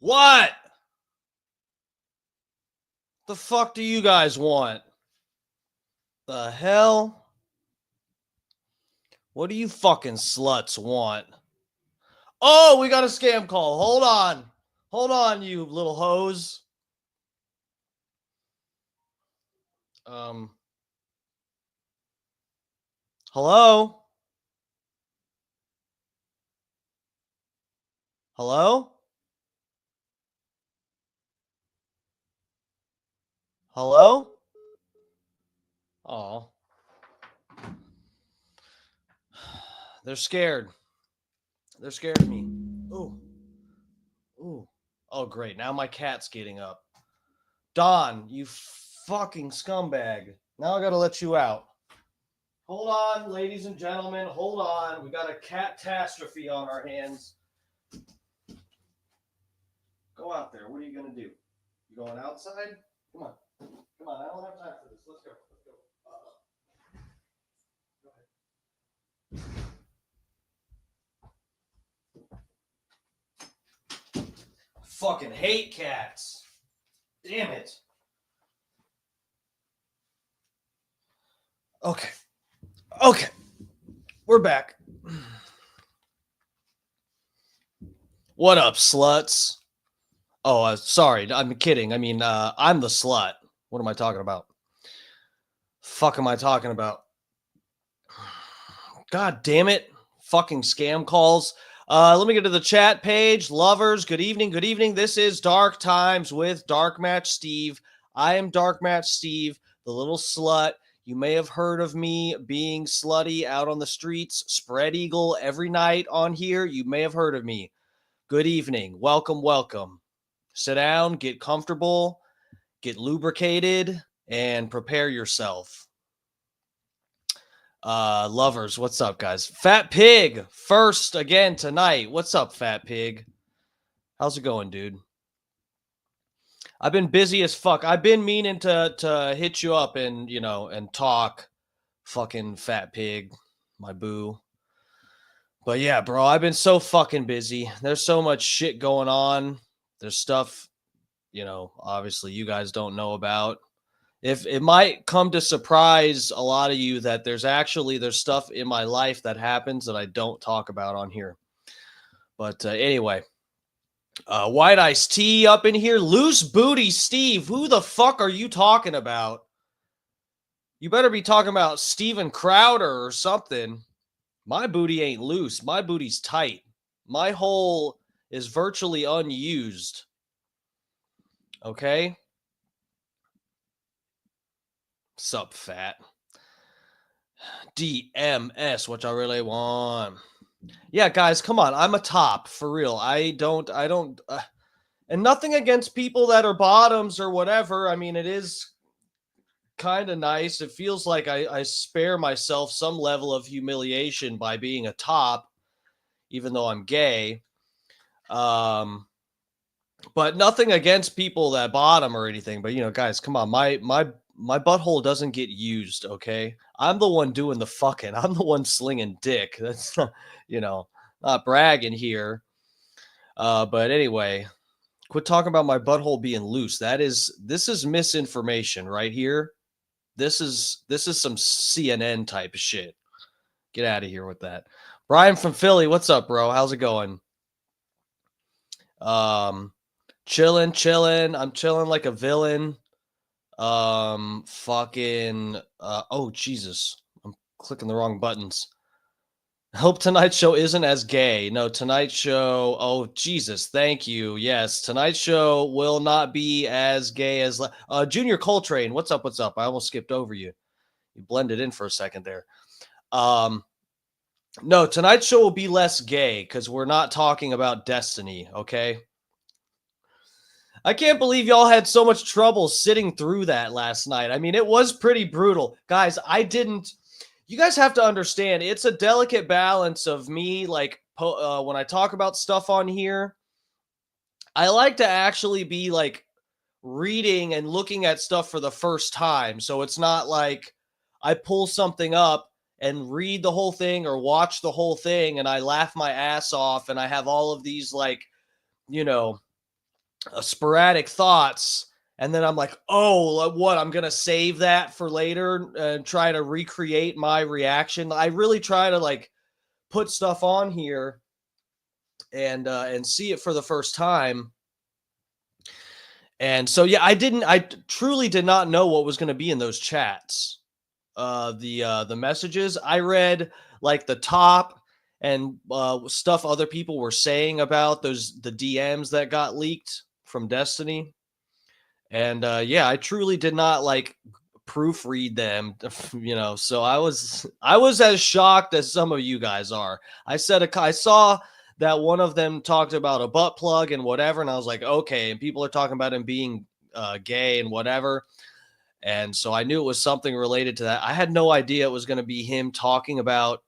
What? The fuck do you guys want? The hell? What do you fucking sluts want? Oh, we got a scam call. Hold on. Hold on, you little hoes. Hello? Hello? Hello? Oh. They're scared. They're scared of me. Ooh. Ooh. Oh, great. Now my cat's getting up. Don, you fucking scumbag. Now I gotta let you out. Hold on, ladies and gentlemen. Hold on. We got a catastrophe on our hands. Go out there. What are you gonna do? You going outside? Come on. Come on. I don't have time for this. Let's go. Let's go. Go ahead. Fucking hate cats. Damn it. Okay. Okay. We're back. What up, sluts? Oh, sorry. I'm kidding. I mean, I'm the slut. What am I talking about? Fuck am I talking about? God damn it. Fucking scam calls. Let me get to the chat page. Lovers, good evening. Good evening. This is Dark Times with Dark Match Steve. I am Dark Match Steve, the little slut. You may have heard of me being slutty out on the streets, spread eagle every night on here. You may have heard of me. Good evening. Welcome, welcome. Sit down, get comfortable, get lubricated, and prepare yourself. Lovers, what's up, guys? Fat Pig first again tonight. What's up, Fat Pig? How's it going, dude? I've been busy as fuck. I've been meaning to hit you up and and talk, fucking Fat Pig, my boo. But yeah, bro, I've been so fucking busy. There's so much shit going on. There's stuff, obviously you guys don't know about. If it might come to surprise a lot of you that there's stuff in my life that happens that I don't talk about on here. But anyway, White Iced Tea up in here. Loose Booty Steve. Who the fuck are you talking about? You better be talking about Steven Crowder or something. My booty ain't loose. My booty's tight. My hole is virtually unused. Okay? Sup, fat. DMS, what y'all really want. Yeah, guys, come on. I'm a top, for real. I don't, and nothing against people that are bottoms or whatever. I mean, it is kind of nice. It feels like I spare myself some level of humiliation by being a top, even though I'm gay. But nothing against people that bottom or anything. But guys, come on. My butthole doesn't get used, okay? I'm the one doing the fucking. I'm the one slinging dick. That's not, not bragging here. But anyway, quit talking about my butthole being loose. This is misinformation right here. This is some CNN type of shit. Get out of here with that. Brian from Philly, what's up, bro? How's it going? Chilling. I'm chilling like a villain. Oh Jesus, I'm clicking the wrong buttons. Hope tonight's show isn't as gay. No, tonight's show, oh Jesus, thank you. Yes, tonight's show will not be as gay as Junior Coltrane. What's up? I almost skipped over you. You blended in for a second there. No, tonight's show will be less gay because we're not talking about Destiny, okay? I can't believe y'all had so much trouble sitting through that last night. I mean, it was pretty brutal. Guys, you guys have to understand, it's a delicate balance of me, like, when I talk about stuff on here, I like to actually be, like, reading and looking at stuff for the first time. So it's not like I pull something up and read the whole thing or watch the whole thing and I laugh my ass off and I have all of these, like, sporadic thoughts, and then I'm like, oh, what? I'm gonna save that for later and try to recreate my reaction. I really try to like put stuff on here and see it for the first time. And so yeah, I truly did not know what was going to be in those chats. The messages I read, like the top and stuff other people were saying about the DMs that got leaked from Destiny. And yeah, I truly did not like proofread them, so I was as shocked as some of you guys are. I saw that one of them talked about a butt plug and whatever, and I was like, okay, and people are talking about him being gay and whatever. And so I knew it was something related to that. I had no idea it was going to be him talking about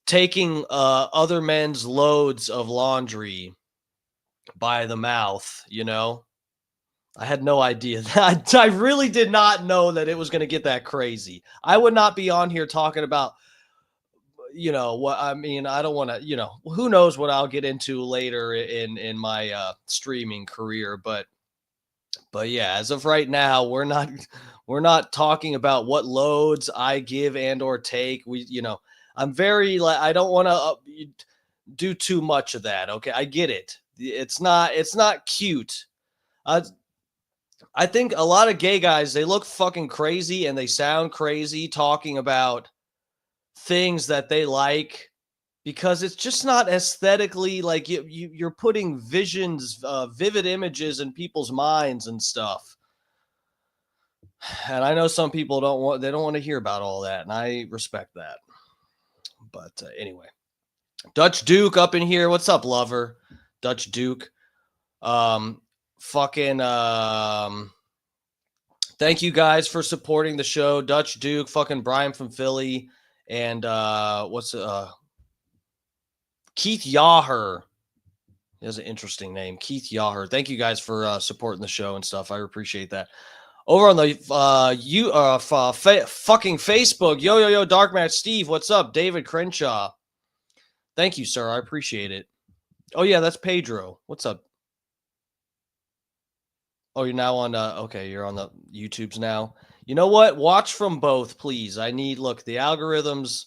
taking other men's loads of laundry by the mouth, I had no idea. I really did not know that it was going to get that crazy. I would not be on here talking about, what I mean. I don't want to, who knows what I'll get into later in my streaming career. But yeah, as of right now, we're not talking about what loads I give and or take. I'm very like, I don't want to do too much of that. Okay, I get it. It's not cute. I think a lot of gay guys, they look fucking crazy and they sound crazy talking about things that they like because it's just not aesthetically like you're putting visions, vivid images in people's minds and stuff. And I know some people they don't want to hear about all that, and I respect that. But anyway, Dutch Duke up in here. What's up, lover? Dutch Duke. Fucking thank you guys for supporting the show. Dutch Duke, fucking Brian from Philly, and Keith Yaher. He has an interesting name, Keith Yaher. Thank you guys for supporting the show and stuff. I appreciate that. Over on the fucking Facebook, yo, Dark Match Steve, what's up? David Crenshaw. Thank you, sir. I appreciate it. Oh yeah, that's Pedro. What's up? Oh, you're now on okay, you're on the YouTubes now. You know what? Watch from both, please. Look, the algorithms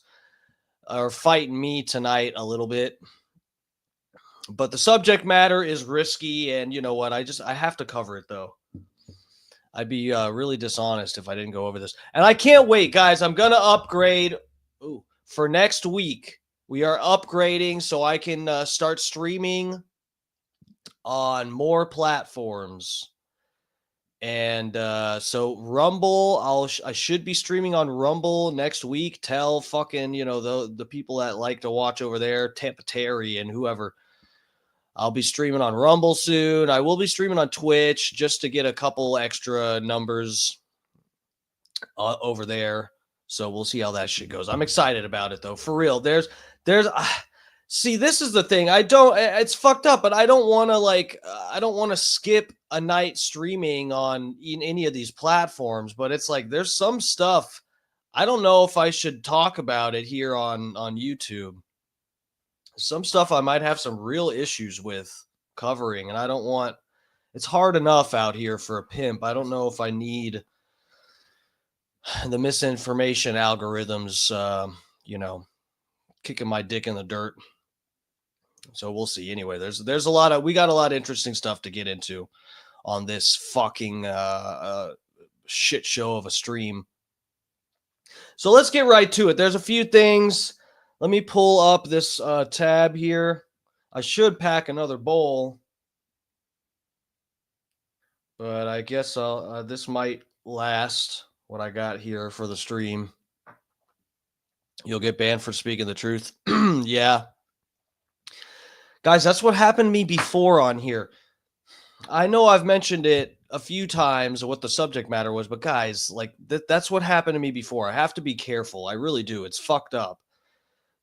are fighting me tonight a little bit. But the subject matter is risky, and you know what? I have to cover it though. I'd be really dishonest if I didn't go over this. And I can't wait, guys. I'm going to upgrade for next week. We are upgrading so I can start streaming on more platforms. And so Rumble, I should be streaming on Rumble next week. Tell fucking, the people that like to watch over there, Tampa Terry and whoever. I'll be streaming on Rumble soon. I will be streaming on Twitch just to get a couple extra numbers over there. So we'll see how that shit goes. I'm excited about it though. For real. See, this is the thing. It's fucked up, but I don't want to skip a night streaming on any of these platforms, but it's like, there's some stuff. I don't know if I should talk about it here on YouTube. Some stuff I might have some real issues with covering, and it's hard enough out here for a pimp. I don't know if I need the misinformation algorithms, kicking my dick in the dirt. So we'll see. Anyway, we got a lot of interesting stuff to get into on this fucking shit show of a stream. So let's get right to it. There's a few things. Let me pull up this tab here. I should pack another bowl, but I guess this might last what I got here for the stream. You'll get banned for speaking the truth. Yeah. Guys, that's what happened to me before on here. I know I've mentioned it a few times what the subject matter was, but guys, like that's what happened to me before. I have to be careful. I really do. It's fucked up.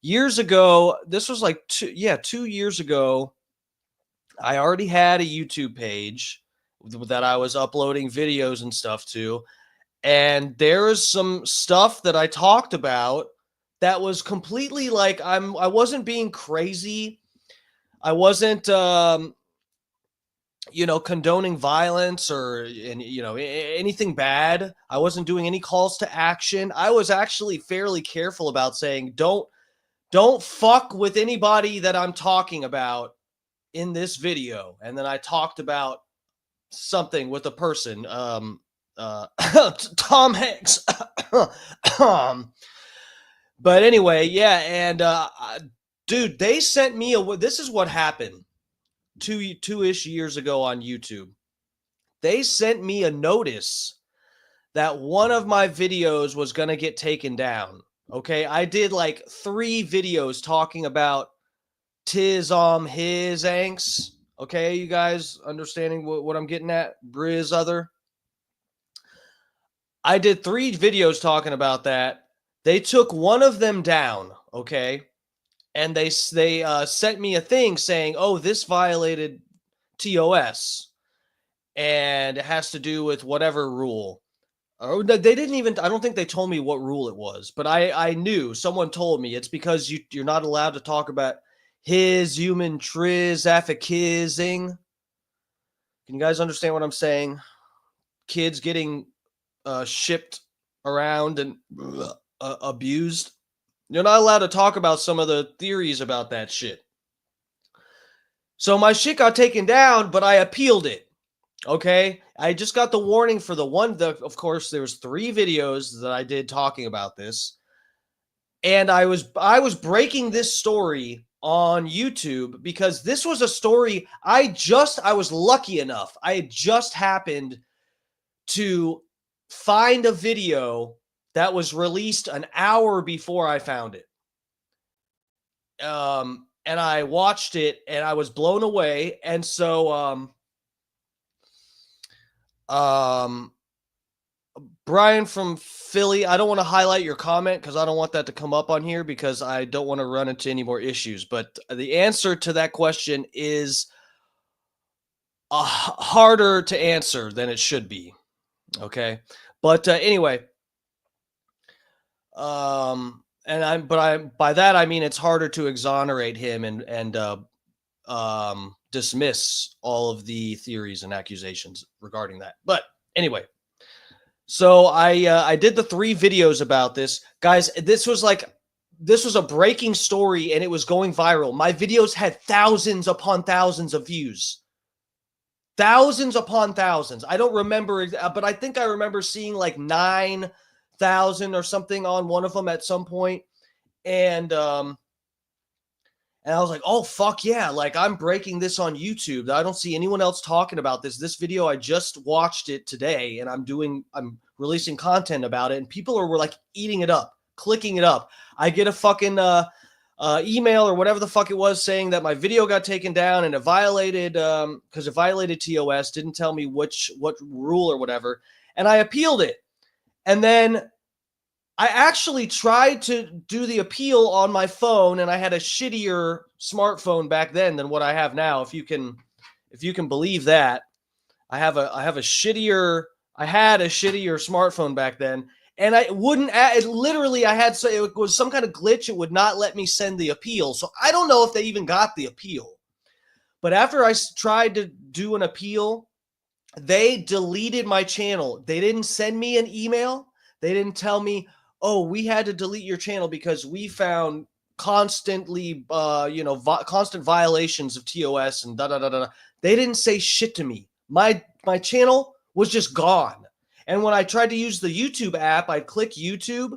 Years ago, this was like 2 years ago, I already had a YouTube page that I was uploading videos and stuff to. And there is some stuff that I talked about that was completely like, I wasn't being crazy. I wasn't, condoning violence or anything bad. I wasn't doing any calls to action. I was actually fairly careful about saying, don't fuck with anybody that I'm talking about in this video. And then I talked about something with a person, Tom Hanks. But anyway, yeah. And, dude, they sent me this is what happened two-ish years ago on YouTube. They sent me a notice that one of my videos was going to get taken down. Okay, I did like 3 videos talking about his angst. Okay, you guys understanding what I'm getting at? Briz other. I did 3 videos talking about that. They took one of them down, okay? And they sent me a thing saying, oh, this violated TOS. And it has to do with whatever rule. Oh, they didn't even, I don't think they told me what rule it was, but I knew, someone told me it's because you're not allowed to talk about his human triz affakizing. Can you guys understand what I'm saying? Kids getting shipped around and abused. You're not allowed to talk about some of the theories about that shit. So my shit got taken down, but I appealed it. Okay, I just got the warning for of course, there was 3 videos that I did talking about this. And I was breaking this story on YouTube because this was a story I was lucky enough. I had just happened to find a video that was released an hour before I found it. And I watched it and I was blown away. And so Brian from Philly, I don't want to highlight your comment because I don't want that to come up on here because I don't want to run into any more issues. But the answer to that question is harder to answer than it should be. Okay. But anyway, by that I mean it's harder to exonerate him and dismiss all of the theories and accusations regarding that. But anyway, so I did the 3 videos about this, guys. This was a breaking story and it was going viral. My videos had thousands upon thousands of views. Thousands upon thousands. I don't remember, but I think I remember seeing like 9,000 or something on one of them at some point. And I was like, oh, fuck yeah. Like, I'm breaking this on YouTube. I don't see anyone else talking about this. This video, I just watched it today and I'm releasing content about it. And people were like eating it up, clicking it up. I get a fucking email or whatever the fuck it was saying that my video got taken down and it violated, because it violated TOS, didn't tell me what rule or whatever. And I appealed it. And then I actually tried to do the appeal on my phone, and I had a shittier smartphone back then than what I have now. If you can believe that, I had a shittier smartphone back then, and I wouldn't. It literally, it was some kind of glitch. It would not let me send the appeal. So I don't know if they even got the appeal. But after I tried to do an appeal, they deleted my channel. They didn't send me an email. They didn't tell me, oh, we had to delete your channel because we found constantly, constant violations of TOS and da da da da. They didn't say shit to me. My channel was just gone. And when I tried to use the YouTube app, I'd click YouTube,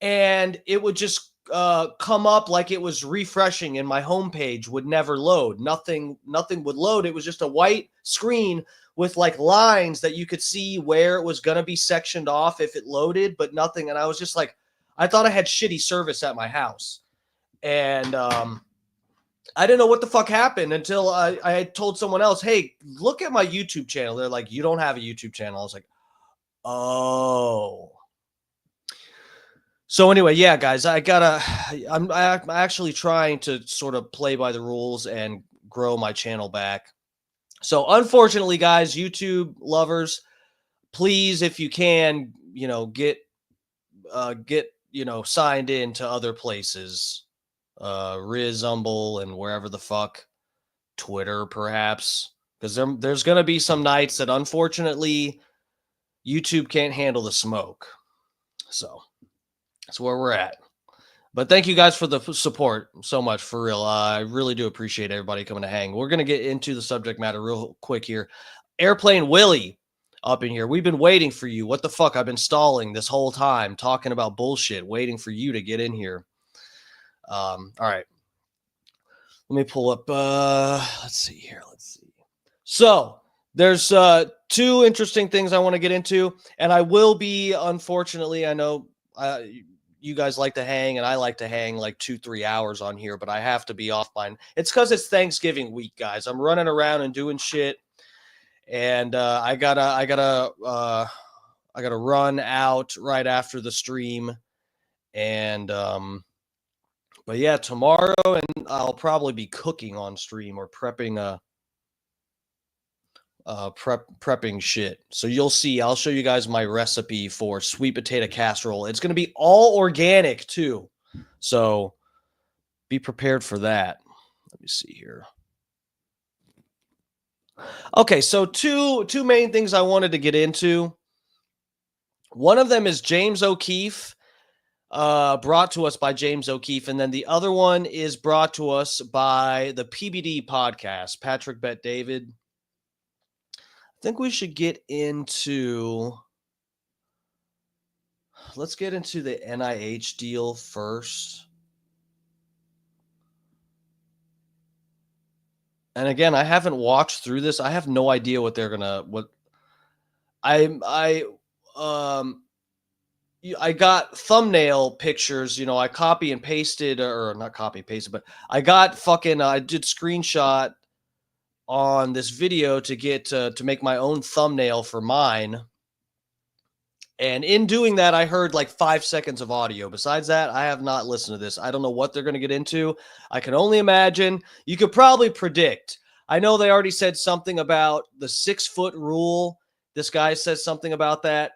and it would just come up like it was refreshing, and my homepage would never load. Nothing would load. It was just a white screen with like lines that you could see where it was going to be sectioned off if it loaded, but nothing. And I was just like, I thought I had shitty service at my house. And I didn't know what the fuck happened until I told someone else, hey, look at my YouTube channel. They're like, you don't have a YouTube channel. I was like, oh. So anyway, yeah, guys, I'm actually trying to sort of play by the rules and grow my channel back. So unfortunately, guys, YouTube lovers, please, if you can, get signed in to other places, Rizumble and wherever the fuck, Twitter perhaps, because there's going to be some nights that unfortunately YouTube can't handle the smoke. So that's where we're at. But thank you guys for the support so much, for real. I really do appreciate everybody coming to hang. We're going to get into the subject matter real quick here. Airplane Willie up in here. We've been waiting for you. What the fuck? I've been stalling this whole time, talking about bullshit, waiting for you to get in here. All right. Let me pull up. Let's see here. So there's 2 interesting things I want to get into, and I will be, unfortunately, I know you guys like to hang, and I like to hang like 2-3 hours on here, but I have to be off by. It's because it's Thanksgiving week, guys. I'm running around and doing shit, and I gotta run out right after the stream, and but yeah, tomorrow, and I'll probably be cooking on stream or prepping prepping shit. So you'll see, I'll show you guys my recipe for sweet potato casserole. It's going to be all organic too. So be prepared for that. Let me see here. Okay, so two main things I wanted to get into. One of them is James O'Keefe, brought to us by James O'Keefe, and then the other one is brought to us by the PBD podcast, Patrick Bet David. I think we should get into let's get into the NIH deal first. And again, I haven't watched through this. I have no idea what they're gonna what I um I got thumbnail pictures, I copy and pasted, or not copy and pasted, but I got fucking I did screenshot on this video to get to make my own thumbnail for mine. And in doing that, I heard like 5 seconds of audio. Besides that, I have not listened to this. I don't know what they're going to get into. I can only imagine. You could probably predict. I know they already said something about the 6 foot rule. This guy says something about that.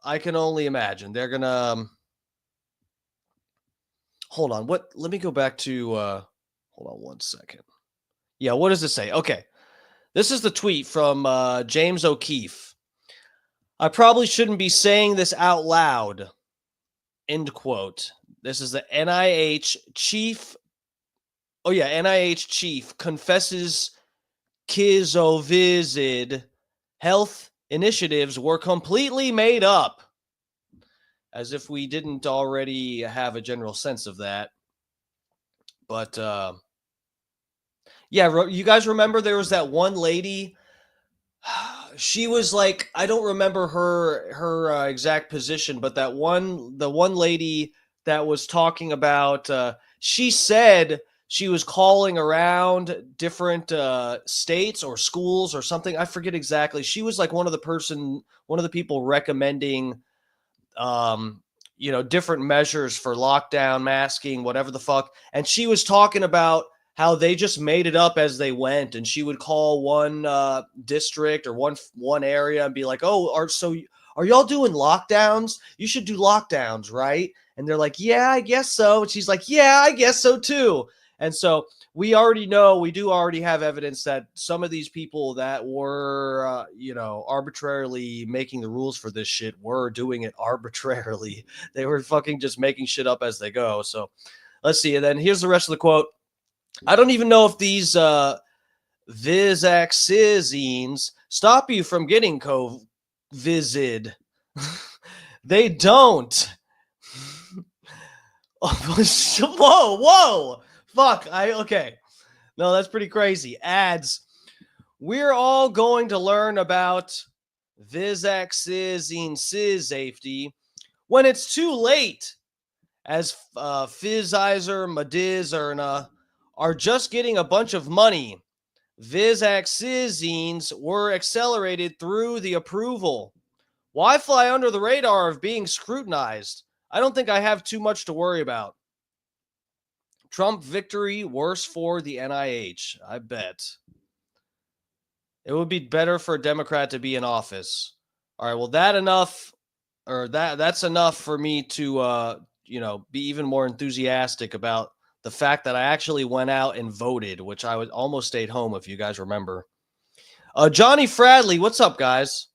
I can only imagine. They're going to. Hold on. What? Let me go back to. Hold on 1 second. Yeah, what does it say? Okay. This is the tweet from James O'Keefe. I probably shouldn't be saying this out loud. End quote. This is the NIH chief. Oh, yeah. NIH chief confesses Kizovisid health initiatives were completely made up. As if we didn't already have a general sense of that. But, yeah, you guys remember there was that one lady. She was like, I don't remember her exact position, but the one lady that was talking about, she said she was calling around different states or schools or something. I forget exactly. She was like one of the people recommending, different measures for lockdown, masking, whatever the fuck. And she was talking about how they just made it up as they went, and she would call one district or one area and be like, "Oh, are y'all doing lockdowns? You should do lockdowns, right?" And they're like, "Yeah, I guess so." And she's like, "Yeah, I guess so too." And so we do already have evidence that some of these people that were, arbitrarily making the rules for this shit were doing it arbitrarily. They were fucking just making shit up as they go. So let's see. And then here's the rest of the quote. I don't even know if these Visaxizines stop you from getting COVID. They don't. Whoa. Fuck. Okay. No, that's pretty crazy. Ads. We're all going to learn about Visaxizine safety when it's too late, as Pfizer, Moderna are just getting a bunch of money. Visaxizines were accelerated through the approval. Why fly under the radar of being scrutinized? I don't think I have too much to worry about. Trump victory worse for the NIH. I bet. It would be better for a Democrat to be in office. All right, well, that's enough for me to be even more enthusiastic about the fact that I actually went out and voted, which I would almost stayed home, if you guys remember. Johnny Fradley, what's up, guys?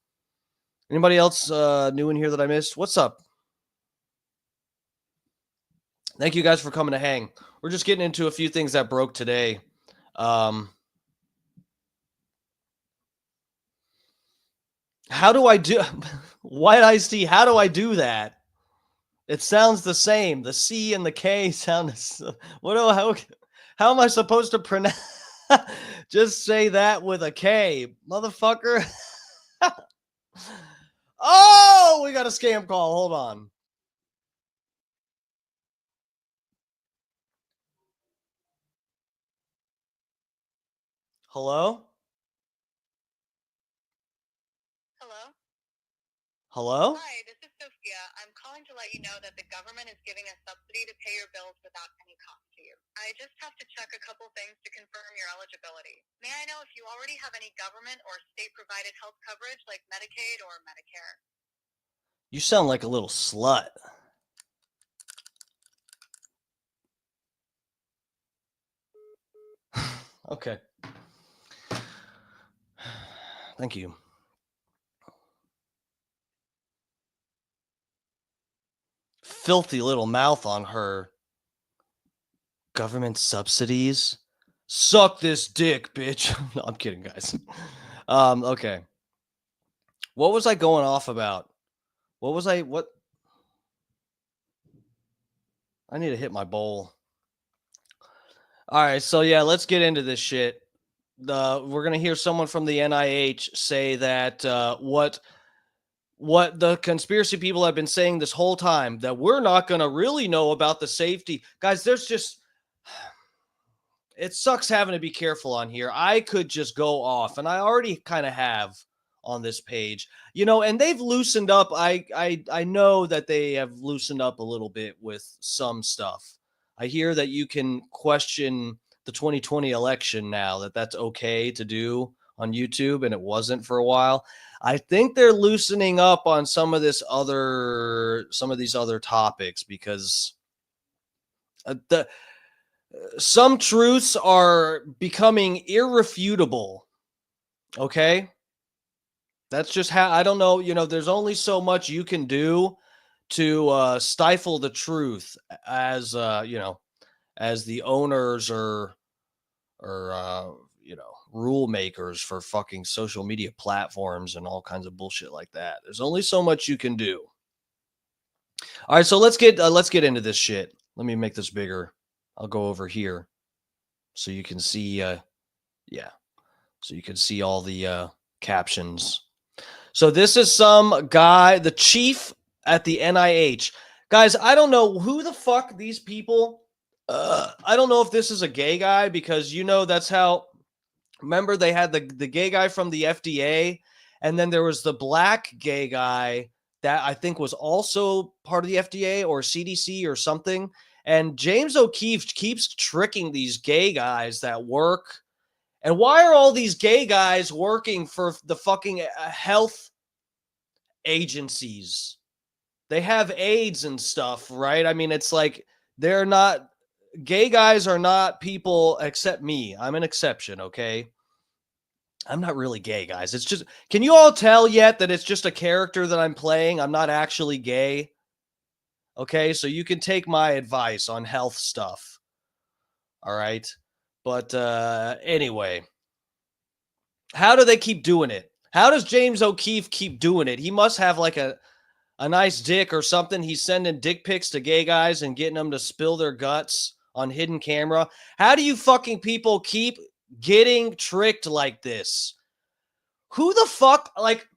Anybody else new in here that I missed? What's up? Thank you guys for coming to hang. We're just getting into a few things that broke today. How do I do White Iced Tea? How do I do that? It sounds the same. The C and the K sound. How am I supposed to pronounce? Just say that with a K, motherfucker. Oh, we got a scam call. Hold on. Hello? Hello? Hello? Hi, this is Sophia. I'm calling to let you know that the government is giving a subsidy to pay your bills without any cost to you. I just have to check a couple things to confirm your eligibility. May I know if you already have any government or state-provided health coverage like Medicaid or Medicare? You sound like a little slut. Okay. Thank you. Filthy little mouth on her. Government subsidies? Suck this dick, bitch. No, I'm kidding, guys. Okay. What was I going off about? What? I need to hit my bowl. All right, so yeah, let's get into this shit. We're gonna hear someone from the NIH say that what the conspiracy people have been saying this whole time, that we're not gonna really know about the safety. Guys, there's just it sucks having to be careful on here. I could just go off, and I already kind of have on this page, and they've loosened up. I know that they have loosened up a little bit with some stuff. I hear that you can question the 2020 election now, that's okay to do on YouTube, and it wasn't for a while. I think they're loosening up on some of these other topics because the some truths are becoming irrefutable. Okay. That's just how, I don't know. There's only so much you can do to stifle the truth as, as the owners or rule makers for fucking social media platforms and all kinds of bullshit like that. There's only so much you can do. All right. So let's get into this shit. Let me make this bigger. I'll go over here so you can see, yeah. So you can see all the captions. So this is some guy, the chief at the NIH. Guys, I don't know who the fuck these people. I don't know if this is a gay guy because that's how. Remember they had the gay guy from the FDA, and then there was the black gay guy that I think was also part of the FDA or CDC or something. And James O'Keefe keeps tricking these gay guys that work. And why are all these gay guys working for the fucking health agencies? They have AIDS and stuff, right? I mean, it's like they're not, gay guys are not people except me. I'm an exception, okay? I'm not really gay, guys. It's just, can you all tell yet that it's just a character that I'm playing? I'm not actually gay. Okay, so you can take my advice on health stuff. All right. But anyway, how do they keep doing it? How does James O'Keefe keep doing it? He must have like a nice dick or something. He's sending dick pics to gay guys and getting them to spill their guts on hidden camera. How do you fucking people keep getting tricked like this? Who the fuck, like,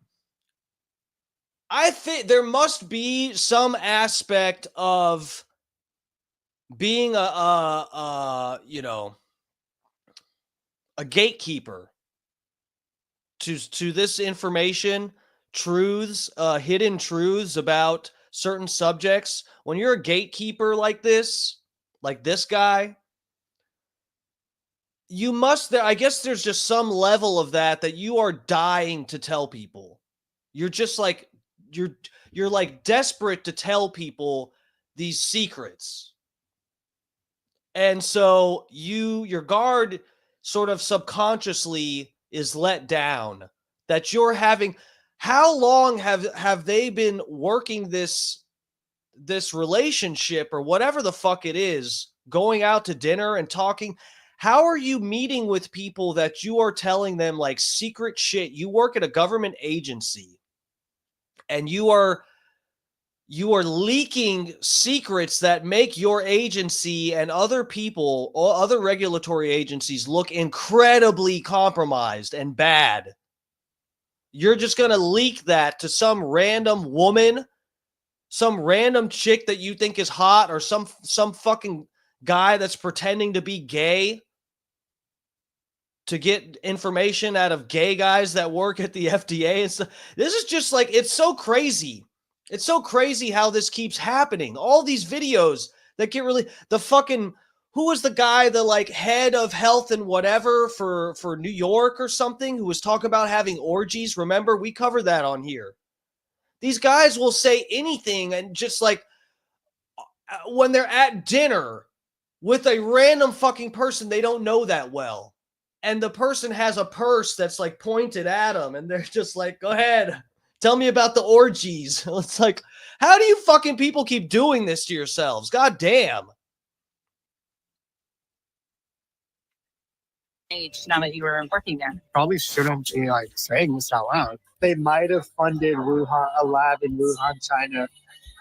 I think there must be some aspect of being a gatekeeper to this information, truths, hidden truths about certain subjects. When you're a gatekeeper like this guy, you must, I guess there's just some level of that you are dying to tell people. You're just like, you're like desperate to tell people these secrets. And so your guard sort of subconsciously is let down that you're having. How long have they been working this relationship or whatever the fuck it is, going out to dinner and talking? How are you meeting with people that you are telling them like secret shit? You work at a government agency and you are leaking secrets that make your agency and other people or other regulatory agencies look incredibly compromised and bad. You're just going to leak that to some random woman, some random chick that you think is hot, or some fucking guy that's pretending to be gay to get information out of gay guys that work at the FDA and stuff. This is just like, it's so crazy. It's so crazy how this keeps happening. All these videos that get really, the fucking, who was the guy, the like head of health and whatever for New York or something, who was talking about having orgies? Remember, we covered that on here. These guys will say anything, and just like when they're at dinner with a random fucking person they don't know that well, and the person has a purse that's like pointed at them, and they're just like, go ahead, tell me about the orgies. It's like, how do you fucking people keep doing this to yourselves? God damn. Now that you were working there? Probably shouldn't be like saying this out loud. They might have funded Wuhan, a lab in Wuhan, China,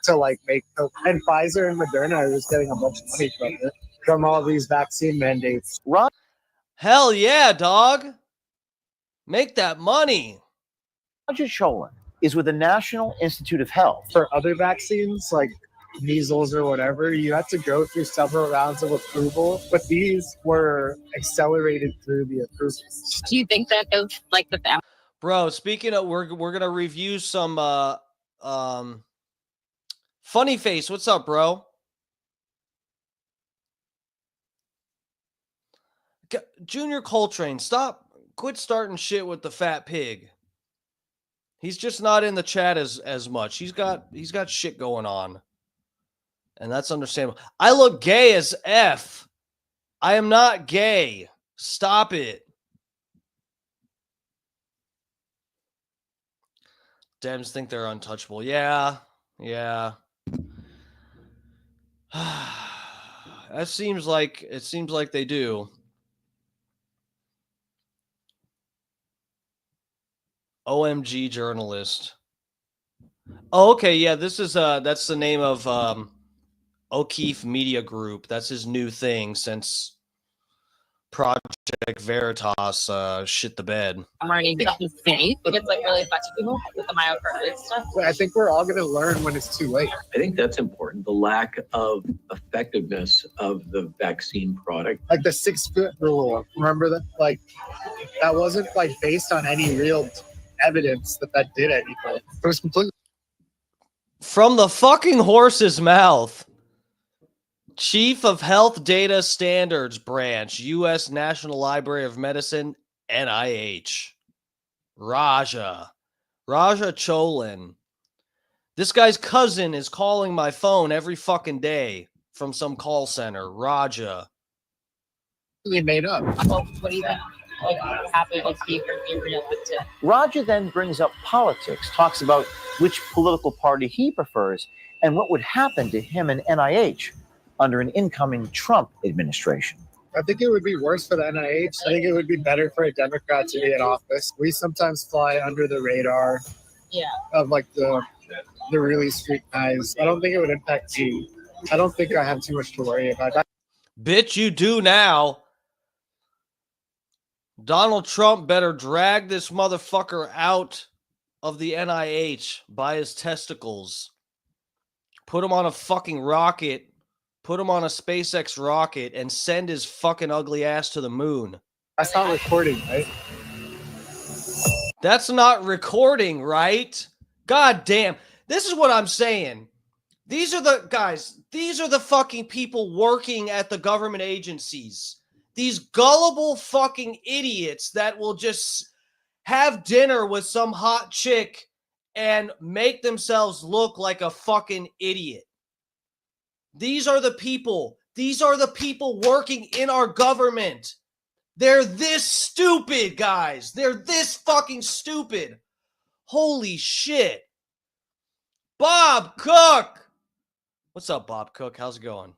to like make and Pfizer and Moderna are just getting a bunch of money from it, from all these vaccine mandates. Hell yeah, dog. Make that money. Roger Cholin is with the National Institute of Health. For other vaccines, like measles or whatever, you had to go through several rounds of approval, but these were accelerated through the approvals. Do you think that if, like, the family Bro, speaking of, we're gonna review some Funny Face. What's up, bro? Junior Coltrane, quit starting shit with the fat pig. He's just not in the chat as much. He's got shit going on. And that's understandable. I look gay as F. I am not gay. Stop it. Dems think they're untouchable. Yeah. It seems like they do. OMG journalist. Oh, okay, yeah, this is that's the name of O'Keefe Media Group. That's his new thing since Project Veritas shit the bed. I'm learning stuff is safe, but it's like really affecting people with the myocarditis stuff? I think we're all going to learn when it's too late. I think that's important. The lack of effectiveness of the vaccine product. Like the 6-foot rule, remember that? Like that wasn't like based on any real evidence that did anything. It was completely From the fucking horse's mouth. Chief of Health Data Standards Branch, U.S. National Library of Medicine, NIH. Raja Cholin. This guy's cousin is calling my phone every fucking day from some call center. Raja. made up. Well, what do you think? Like, happy with Steve or real with Tim? Roger then brings up politics, talks about which political party he prefers and what would happen to him and NIH under an incoming Trump administration. I think it would be worse for the NIH. I think it would be better for a Democrat to be in office. We sometimes fly under the radar of like the really street guys. I don't think it would impact you. I don't think I have too much to worry about. Bitch, you do now. Donald Trump better drag this motherfucker out of the NIH by his testicles. Put him on a fucking rocket. Put him on a SpaceX rocket and send his fucking ugly ass to the moon. That's not recording, right? That's not recording, right? God damn. This is what I'm saying. These are the fucking people working at the government agencies. These gullible fucking idiots that will just have dinner with some hot chick and make themselves look like a fucking idiot. These are the people. These are the people working in our government. They're this stupid, guys. They're this fucking stupid. Holy shit. Bob Cook. What's up, Bob Cook? How's it going?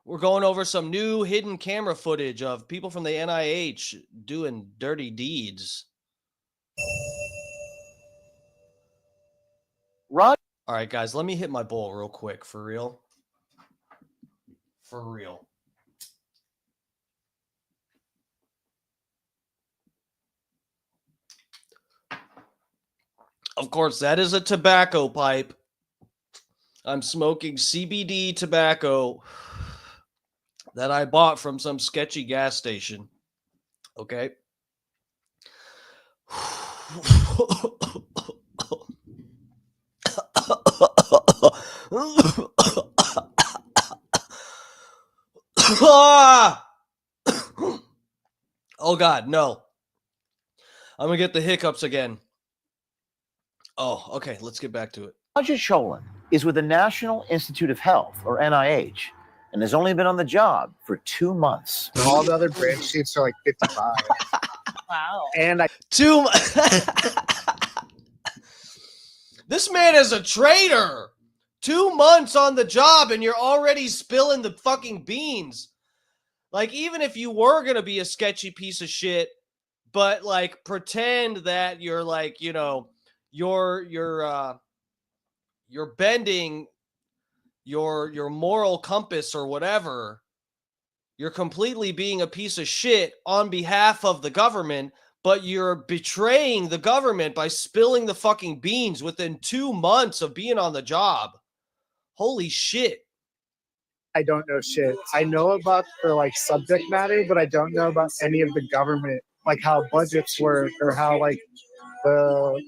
We're going over some new hidden camera footage of people from the NIH doing dirty deeds. Roger. All right, guys, let me hit my bowl real quick. For real. For real. Of course, that is a tobacco pipe. I'm smoking CBD tobacco that I bought from some sketchy gas station. Okay. Oh God, no. I'm gonna get the hiccups again. Oh, okay, let's get back to it. Roger Cholin is with the National Institute of Health, or NIH, and has only been on the job for 2 months. All the other branch chiefs are like 55. Wow. And This man is a traitor. 2 months on the job and you're already spilling the fucking beans. Like, even if you were going to be a sketchy piece of shit, but like pretend that you're like, you know, you're you're bending your moral compass or whatever. You're completely being a piece of shit on behalf of the government, but you're betraying the government by spilling the fucking beans within 2 months of being on the job. Holy shit. I don't know shit. I know about the like subject matter, but I don't know about any of the government, like how budgets work or how like the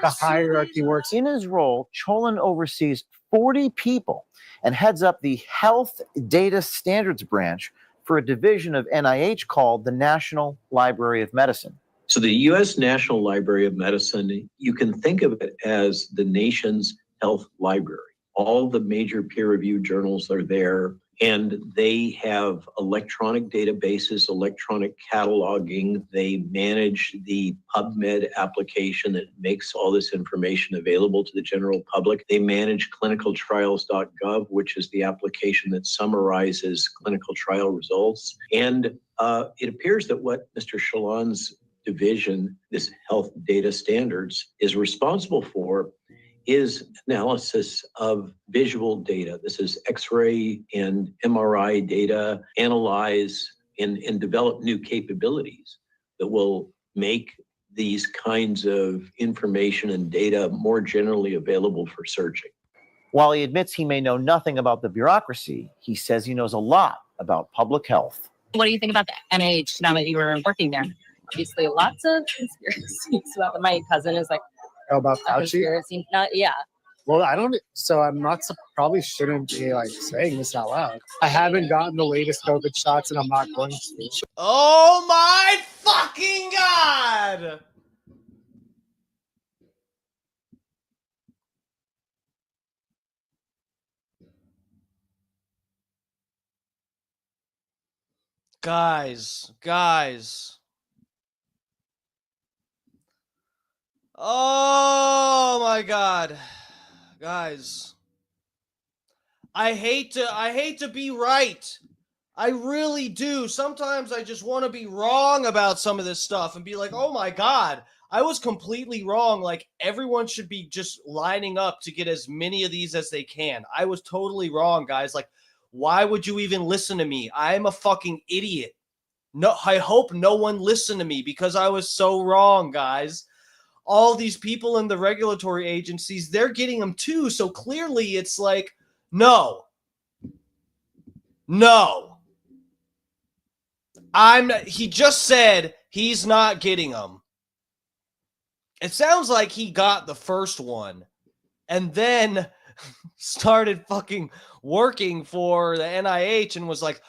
hierarchy works. In his role, Cholin oversees 40 people and heads up the Health Data Standards Branch for a division of NIH called the National Library of Medicine. So the U.S. National Library of Medicine, you can think of it as the nation's health library. All the major peer-reviewed journals are there, and they have electronic databases, electronic cataloging. They manage the PubMed application that makes all this information available to the general public. They manage clinicaltrials.gov, which is the application that summarizes clinical trial results. And it appears that what Mr. Cholon's division, this health data standards, is responsible for is analysis of visual data. This is X-ray and MRI data, analyze and develop new capabilities that will make these kinds of information and data more generally available for searching. While he admits he may know nothing about the bureaucracy, he says he knows a lot about public health. What do you think about the NIH now that you were working there? Obviously, lots of conspiracies about it. My cousin is like, About a Fauci? conspiracy nut. Yeah. Well, I don't. So I'm not. Probably shouldn't be like saying this out loud. I haven't gotten the latest COVID shots, and I'm not going to. Oh my fucking God! Guys. Oh my God. Guys. I hate to be right. I really do. Sometimes I just want to be wrong about some of this stuff and be like, "Oh my God, I was completely wrong. Like everyone should be just lining up to get as many of these as they can. I was totally wrong, guys. Like why would you even listen to me? I'm a fucking idiot. No, I hope no one listened to me because I was so wrong, guys. All these people in the regulatory agencies, they're getting them too. So clearly it's like, no. He just said he's not getting them. It sounds like he got the first one and then started fucking working for the NIH and was like,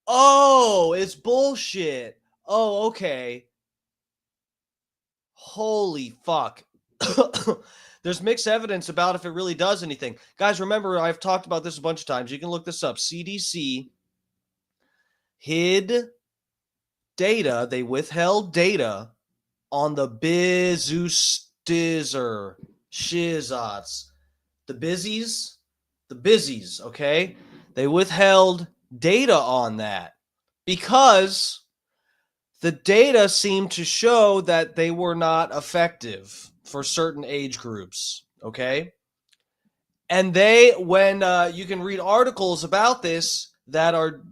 oh, it's bullshit. Oh, okay. Holy fuck. There's mixed evidence about if it really does anything. Guys, remember, I've talked about this a bunch of times. You can look this up. CDC hid data. They withheld data on the bizustizer shizots. The busies, okay? They withheld data on that because the data seemed to show that they were not effective for certain age groups, okay? And when you can read articles about this that are,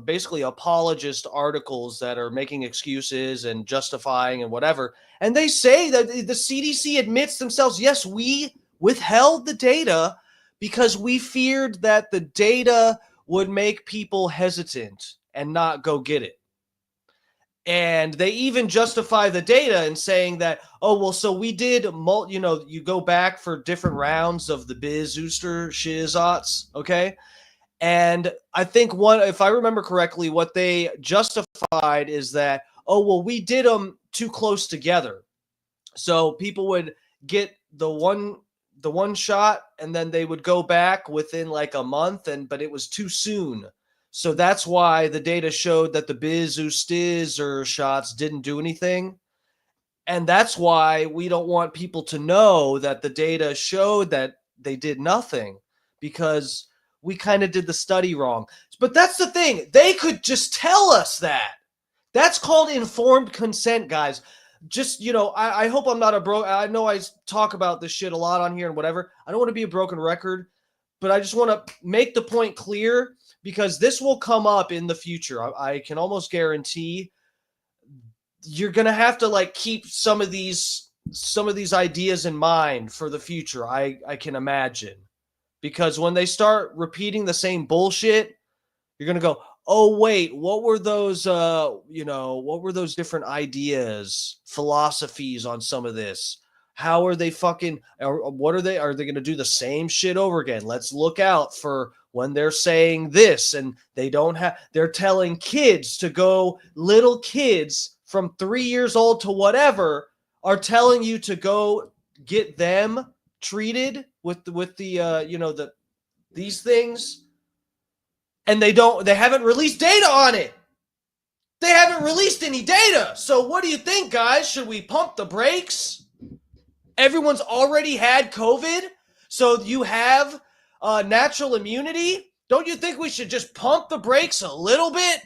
basically apologist articles that are making excuses and justifying and whatever, and they say that the CDC admits themselves, yes, we withheld the data because we feared that the data would make people hesitant and not go get it. And they even justify the data in saying that, oh, well, so we did, you go back for different rounds of the Biz-Ooster shizots, okay? And I think if I remember correctly, what they justified is that, oh, well, we did them too close together. So people would get the one shot and then they would go back within like a month, but it was too soon. So that's why the data showed that the Biz-Ooster shots didn't do anything. And that's why we don't want people to know that the data showed that they did nothing, because we kind of did the study wrong. But that's the thing. They could just tell us that. That's called informed consent, guys. just, I hope I'm not I know I talk about this shit a lot on here and whatever. I don't want to be a broken record, but I just want to make the point clear because this will come up in the future. I can almost guarantee you're going to have to like keep some of these ideas in mind for the future. I can imagine, because when they start repeating the same bullshit, you're going to go, oh, wait, what were those, what were those different ideas, philosophies on some of this? How are they what are they going to do the same shit over again? Let's look out for when they're saying this and they're telling kids to go, little kids from 3 years old to whatever are telling you to go get them treated with these things. And they haven't released data on it. They haven't released any data. So what do you think, guys? Should we pump the brakes? Everyone's already had COVID, so you have natural immunity. Don't you think we should just pump the brakes a little bit?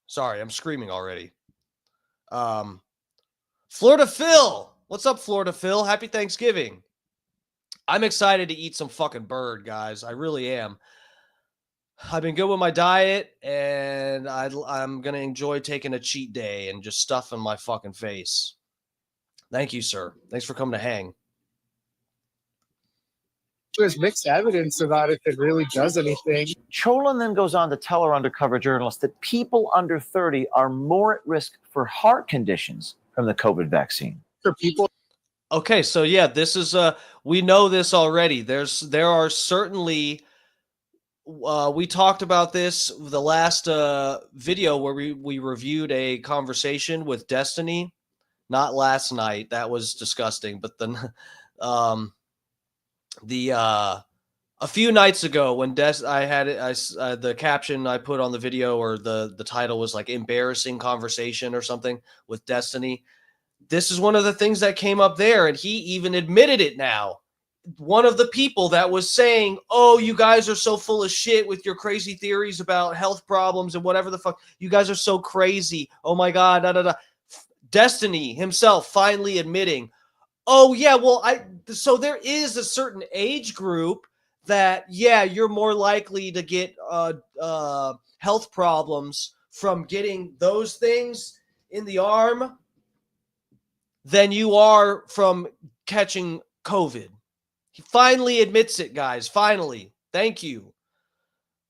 Sorry, I'm screaming already. Florida Phil. What's up, Florida Phil? Happy Thanksgiving. I'm excited to eat some fucking bird, guys. I really am. I've been good with my diet, and I'm going to enjoy taking a cheat day and just stuffing my fucking face. Thank you, sir. Thanks for coming to hang. There's mixed evidence about if it really does anything. Cholin then goes on to tell our undercover journalist that people under 30 are more at risk for heart conditions from the COVID vaccine. For people. Okay, so yeah, this is we know this already. There are certainly we talked about this the last video where we reviewed a conversation with Destiny. Not last night, that was disgusting, but then a few nights ago when the caption I put on the video, or the title was like embarrassing conversation or something with Destiny. This is one of the things that came up there, and he even admitted it now. One of the people that was saying, oh, you guys are so full of shit with your crazy theories about health problems and whatever the fuck. You guys are so crazy. Oh my God, da da da. Destiny himself finally admitting, oh yeah, well, so there is a certain age group that, yeah, you're more likely to get health problems from getting those things in the arm than you are from catching COVID. He finally admits it, guys. Finally. Thank you.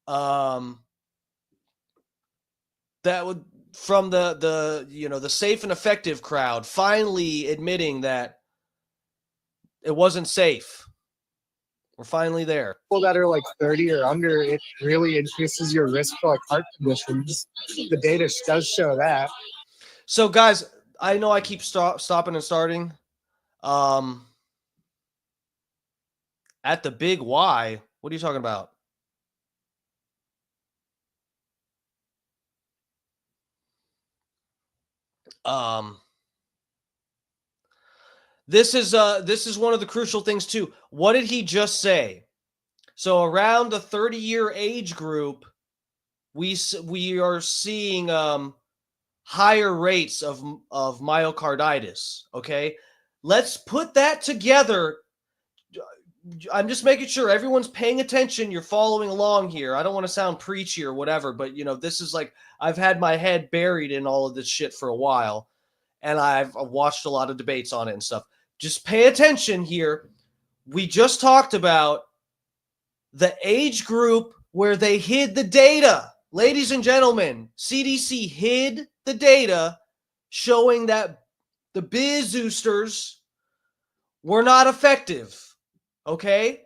That would, from the safe and effective crowd, finally admitting that it wasn't safe. We're finally there. People that are like 30 or under, it really increases your risk for like heart conditions. The data does show that. So, guys, I know I keep stopping and starting. At the big Y, what are you talking about? This is one of the crucial things too. What did he just say? So around the 30-year age group, we are seeing higher rates of myocarditis. Okay, let's put that together. I'm just making sure everyone's paying attention. You're following along here. I don't want to sound preachy or whatever, but this is like, I've had my head buried in all of this shit for a while, and I've watched a lot of debates on it and stuff. Just pay attention here. We just talked about the age group where they hid the data. Ladies and gentlemen, CDC hid the data showing that the Bizoosters were not effective. Okay?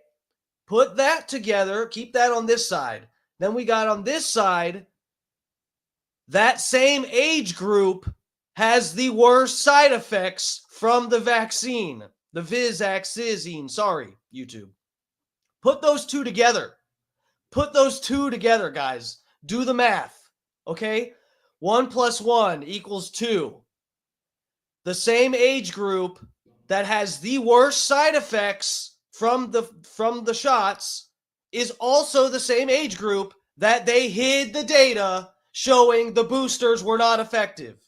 Put that together. Keep that on this side. Then we got on this side, that same age group has the worst side effects from the vaccine. The Vizaxizine. Sorry, YouTube. Put those two together. Put those two together, guys. Do the math. Okay? 1 + 1 = 2. The same age group that has the worst side effects from the shots is also the same age group that they hid the data showing the boosters were not effective.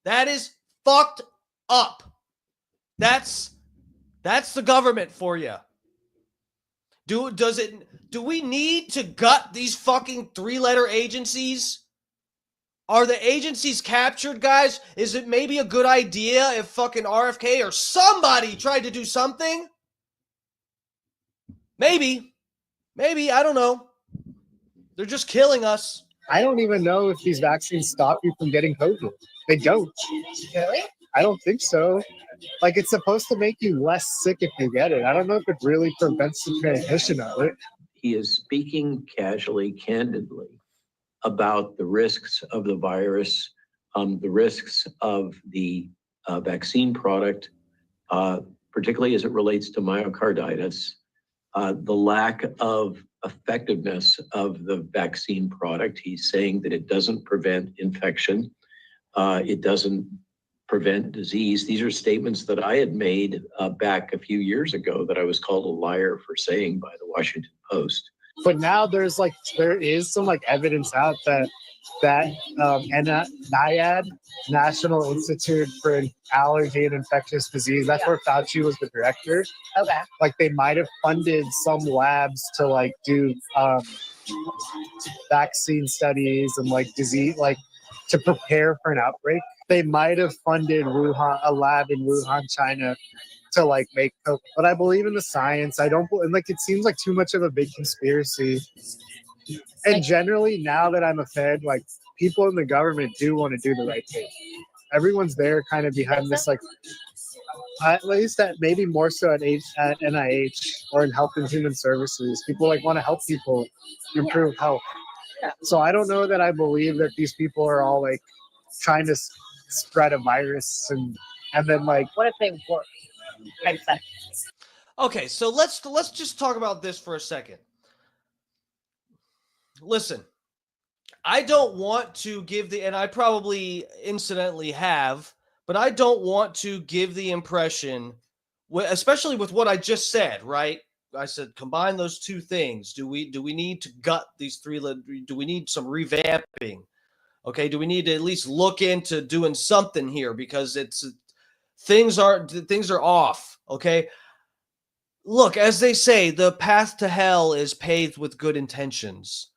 That is fucked up. That's the government for you. Do we need to gut these fucking 3-letter agencies? Are the agencies captured, guys? Is it maybe a good idea if fucking RFK or somebody tried to do something? Maybe, I don't know. They're just killing us. I don't even know if these vaccines stop you from getting COVID. They don't. Really? I don't think so. Like, it's supposed to make you less sick if you get it. I don't know if it really prevents the transmission of it. He is speaking casually, candidly about the risks of the virus, the risks of the vaccine product, particularly as it relates to myocarditis, the lack of effectiveness of the vaccine product. He's saying that it doesn't prevent infection. It doesn't prevent disease. These are statements that I had made back a few years ago that I was called a liar for saying by the Washington Post. But now there is some evidence out that NIAID, National Institute for Allergy and Infectious Disease, that's where Fauci was the director. Okay. They might have funded some labs to do vaccine studies and disease, to prepare for an outbreak. They might have funded a lab in Wuhan, China, to make coke. But I believe in the science. I don't, and it seems like too much of a big conspiracy. And generally, now that I'm a Fed, people in the government do want to do the right thing. Everyone's there kind of behind this, at least maybe more so at NIH or in Health and Human Services. People want to help people improve health. So I don't know that I believe that these people are all trying to spread a virus and then what if they work? Okay, so let's just talk about this for a second. Listen, I don't want to give and I probably incidentally have, but I don't want to give the impression, especially with what I just said, right? I said combine those two things. Do we need to gut these three? Do we need some revamping? Okay, do we need to at least look into doing something here because things are off? Okay, look, as they say, the path to hell is paved with good intentions.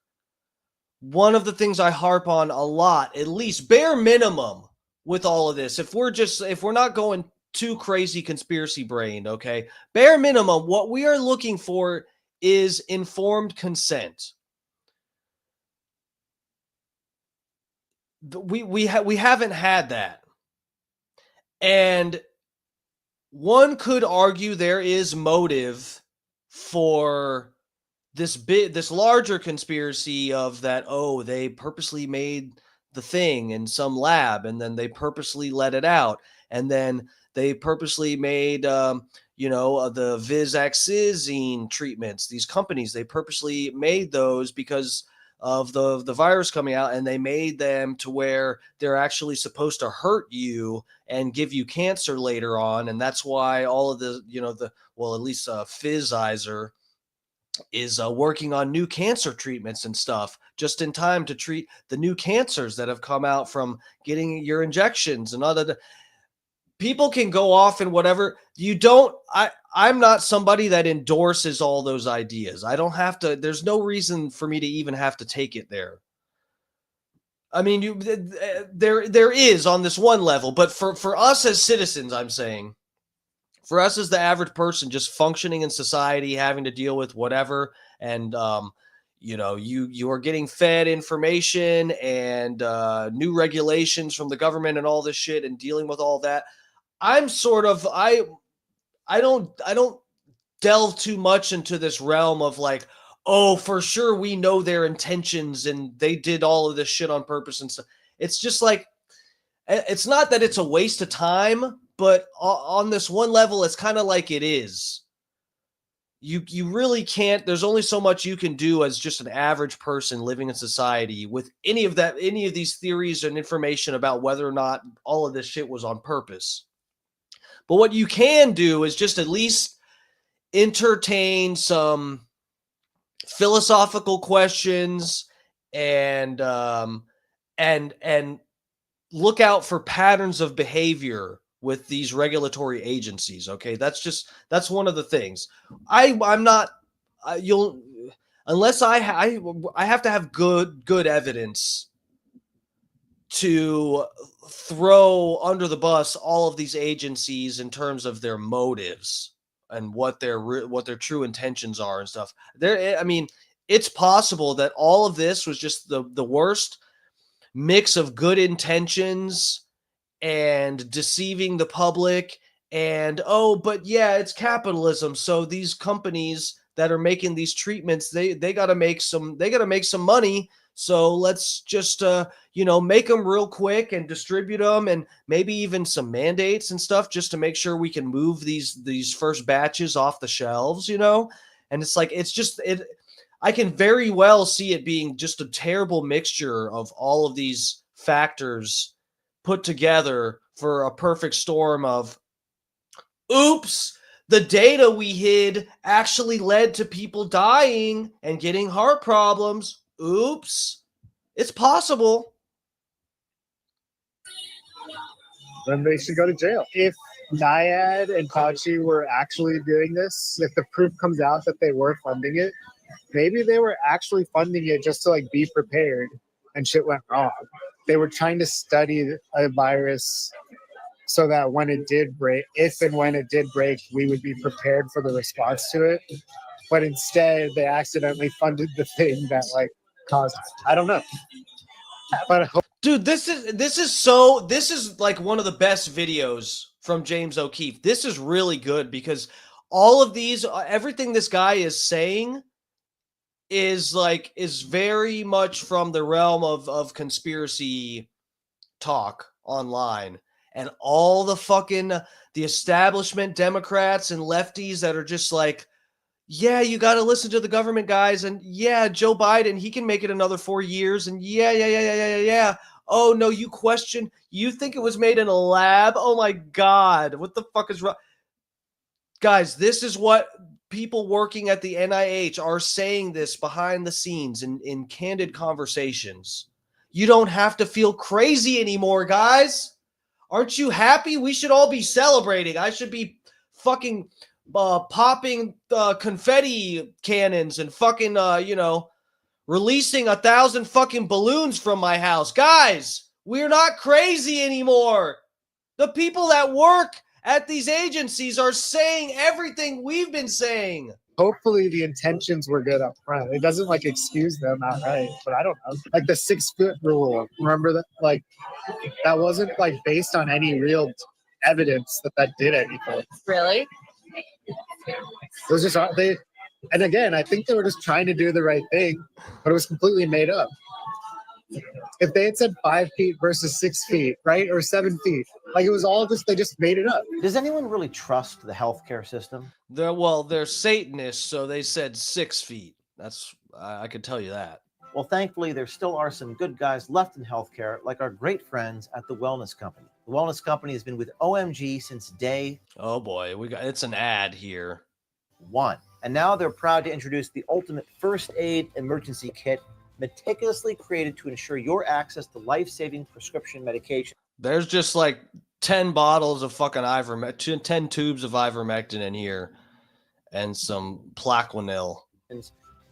One of the things I harp on a lot, at least bare minimum, with all of this, if we're not going too crazy conspiracy brained, okay, bare minimum, what we are looking for is informed consent. We haven't had that, and one could argue there is motive for this larger conspiracy of that, they purposely made the thing in some lab and then they purposely let it out, and then they purposely made the Vizaxizine treatments. These companies, they purposely made those because of the virus coming out, and they made them to where they're actually supposed to hurt you and give you cancer later on, and that's why all of the at least Pfizer is working on new cancer treatments and stuff just in time to treat the new cancers that have come out from getting your injections and other. People can go off and whatever. I'm not somebody that endorses all those ideas. I don't have to. There's no reason for me to even have to take it there. I mean, there is on this one level, but for us as citizens, I'm saying, for us as the average person just functioning in society, having to deal with whatever, and you are getting fed information and new regulations from the government and all this shit and dealing with all that. I'm sort of I don't delve too much into this realm of for sure we know their intentions and they did all of this shit on purpose and stuff. It's just it's not that it's a waste of time, but on this one level, it's kind of like it is. You really can't. There's only so much you can do as just an average person living in society with any of these theories and information about whether or not all of this shit was on purpose. But what you can do is just at least entertain some philosophical questions and and look out for patterns of behavior with these regulatory agencies. Okay, that's one of the things. I'm not you'll unless I have to have good evidence to throw under the bus all of these agencies in terms of their motives and what their true intentions are and stuff. I mean, it's possible that all of this was just the worst mix of good intentions and deceiving the public and but yeah, it's capitalism, so these companies that are making these treatments, they got to make some money, so let's just make them real quick and distribute them, and maybe even some mandates and stuff just to make sure we can move these first batches off the shelves, and it's like I can very well see it being just a terrible mixture of all of these factors put together for a perfect storm of, oops, the data we hid actually led to people dying and getting heart problems. Oops. It's possible. Then they should go to jail. If NIAID and Fauci were actually doing this, if the proof comes out that they were funding it, maybe they were actually funding it just to like be prepared and shit went wrong. They were trying to study a virus so that when it did break, if and when it did break, we would be prepared for the response to it. But instead, they accidentally funded the thing that like caused it. I don't know. But dude, this is like one of the best videos from James O'Keefe. This is really good because all of these, everything this guy is saying is very much from the realm of conspiracy talk online, and all the establishment Democrats and lefties that are just like, yeah, you got to listen to the government guys, and yeah, Joe Biden, he can make it another 4 years, and yeah. Oh no, you think it was made in a lab? Oh my God, what the fuck is wrong? Guys, this is what people working at the NIH are saying this behind the scenes in candid conversations. You don't have to feel crazy anymore, guys. Aren't you happy? We should all be celebrating. I should be fucking popping confetti cannons and fucking, releasing 1,000 fucking balloons from my house. Guys, we're not crazy anymore. The people that work at these agencies are saying everything we've been saying. hopefully the intentions were good up front. It doesn't like excuse them outright, but I don't know. Like the 6-foot rule, remember that? Like that wasn't like based on any real evidence that did anything. Really? It was just they, and again, I think they were just trying to do the right thing, but it was completely made up. If they had said 5 feet versus 6 feet, right, or 7 feet, like it was all just they just made it up. Does anyone really trust the healthcare system? They're Satanists, so they said 6 feet. That's I could tell you that. Well, thankfully, there still are some good guys left in healthcare, like our great friends at the Wellness Company. The Wellness Company has been with OMG since day. Oh boy, it's an ad here. 1. And now they're proud to introduce the ultimate first aid emergency kit, meticulously created to ensure your access to life-saving prescription medication. There's just like 10 bottles of fucking ivermectin, 10 tubes of ivermectin in here, and some Plaquenil.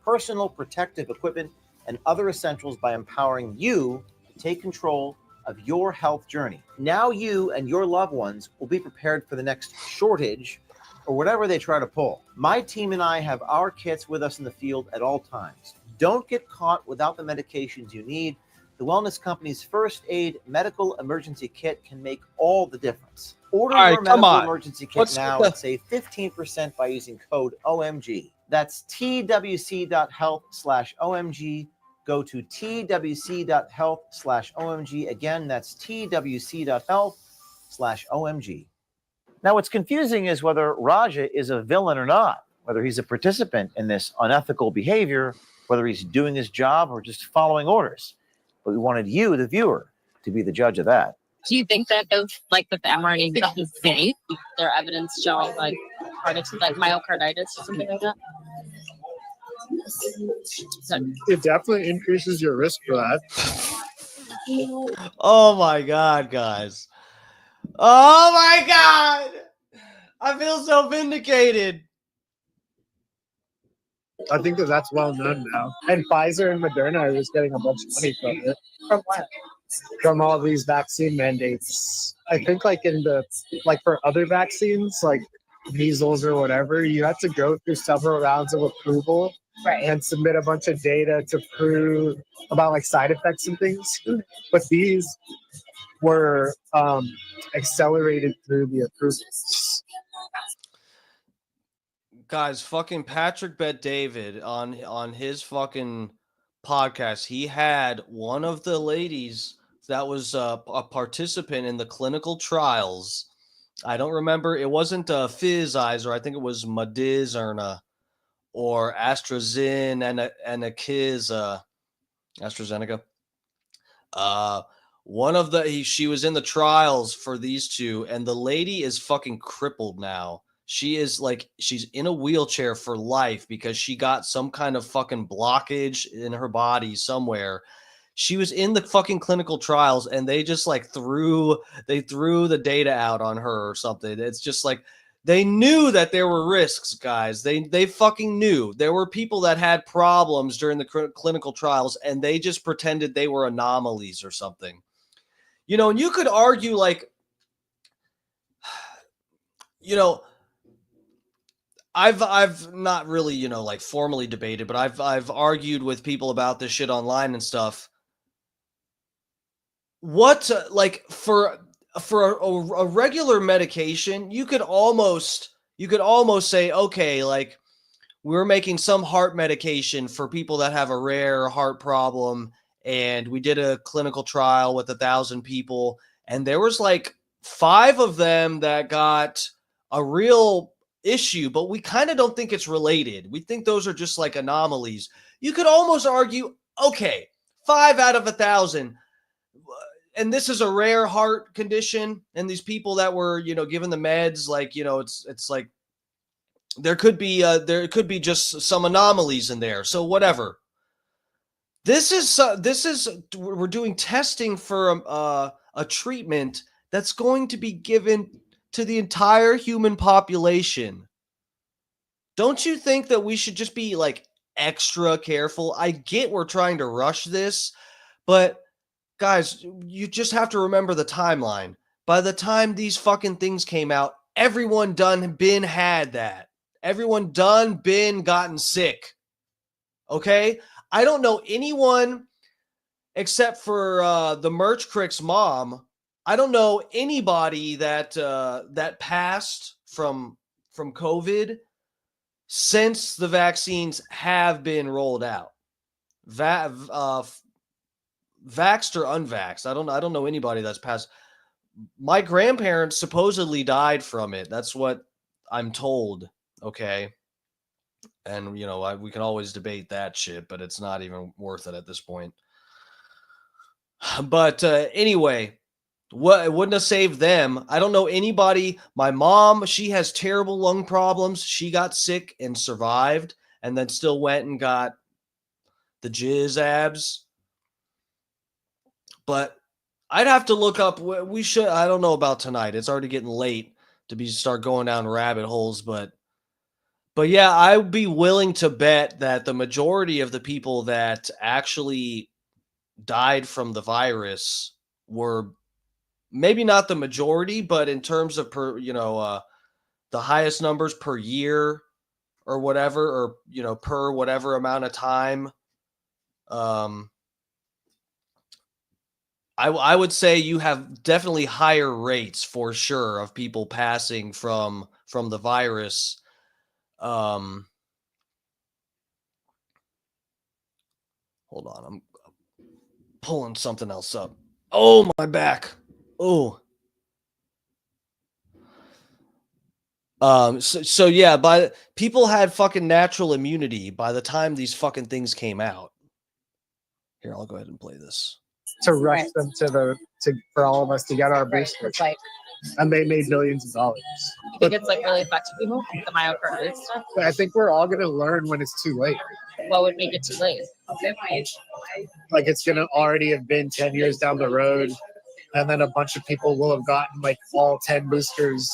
Personal protective equipment and other essentials by empowering you to take control of your health journey. Now you and your loved ones will be prepared for the next shortage or whatever they try to pull. My team and I have our kits with us in the field at all times. Don't get caught without the medications you need. The Wellness Company's first aid medical emergency kit can make all the difference. Order your medical emergency kit now and save 15% by using code OMG. That's twc.health/OMG. Go to twc.health/OMG. Again, that's twc.health/OMG. Now, what's confusing is whether Raja is a villain or not, whether he's a participant in this unethical behavior, whether he's doing his job or just following orders. But we wanted you, the viewer, to be the judge of that. Do you think that if, like, with the mRNA stuff is safe, there evidence showing, like, myocarditis or something like that? It definitely increases your risk for that. Oh my God, guys. Oh my God. I feel so vindicated. I think that that's well known now. And Pfizer and Moderna are just getting a bunch of money from it. From what? From all these vaccine mandates. I think like for other vaccines, like measles or whatever, you have to go through several rounds of approval and submit a bunch of data to prove about like side effects and things. But these were accelerated through the approvals. Guys, fucking Patrick Bet David on his fucking podcast, he had one of the ladies that was a participant in the clinical trials. I don't remember. It wasn't Pfizer. I think it was Moderna or AstraZeneca and AstraZeneca. One of she was in the trials for these two, and the lady is fucking crippled now. She is like, she's in a wheelchair for life because she got some kind of fucking blockage in her body somewhere. She was in the fucking clinical trials, and they just like threw the data out on her or something. It's just like, they knew that there were risks, guys. They fucking knew there were people that had problems during the clinical trials, and they just pretended they were anomalies or something. You know, and you could argue like, you know, I've not really, you know, like formally debated, but I've argued with people about this shit online and stuff. What like for a regular medication, you could almost say, okay, like we're making some heart medication for people that have a rare heart problem, and we did a clinical trial with 1,000 people, and there was like 5 of them that got a real issue, but we kind of don't think it's related. We think those are just like anomalies. You could almost argue, okay, 5 out of 1,000, and this is a rare heart condition, and these people that were, you know, given the meds, like, you know, it's like there could be just some anomalies in there. So whatever. This is we're doing testing for a treatment that's going to be given to the entire human population. Don't you think that we should just be like extra careful? I get we're trying to rush this, but guys, you just have to remember the timeline. By the time these fucking things came out, everyone had that. Everyone been gotten sick. Okay? I don't know anyone except for the Merch Crick's mom. I don't know anybody that that passed from COVID since the vaccines have been rolled out. Vaxxed or unvaxxed. I don't know anybody that's passed. My grandparents supposedly died from it. That's what I'm told. Okay. And, you know, we can always debate that shit, but it's not even worth it at this point. But anyway, it wouldn't have saved them. I don't know anybody. My mom, she has terrible lung problems. She got sick and survived, and then still went and got the jizz abs. But I'd have to look up. We should. I don't know about tonight. It's already getting late to start going down rabbit holes. But yeah, I would be willing to bet that the majority of the people that actually died from the virus were maybe not the majority, but in terms of the highest numbers per year or whatever, or, you know, per whatever amount of time. I would say you have definitely higher rates for sure of people passing from the virus. Hold on, I'm pulling something else up. Oh, my back. Oh. So yeah, people had fucking natural immunity by the time these fucking things came out. Here, I'll go ahead and play this. To rush them for all of us to get our boosters. It's like and they made millions of dollars. You think it's like really affecting people, the myocarditis stuff? But I think we're all going to learn when it's too late. What would make it too late? Like it's going to already have been 10 years down the road, and then a bunch of people will have gotten like all 10 boosters.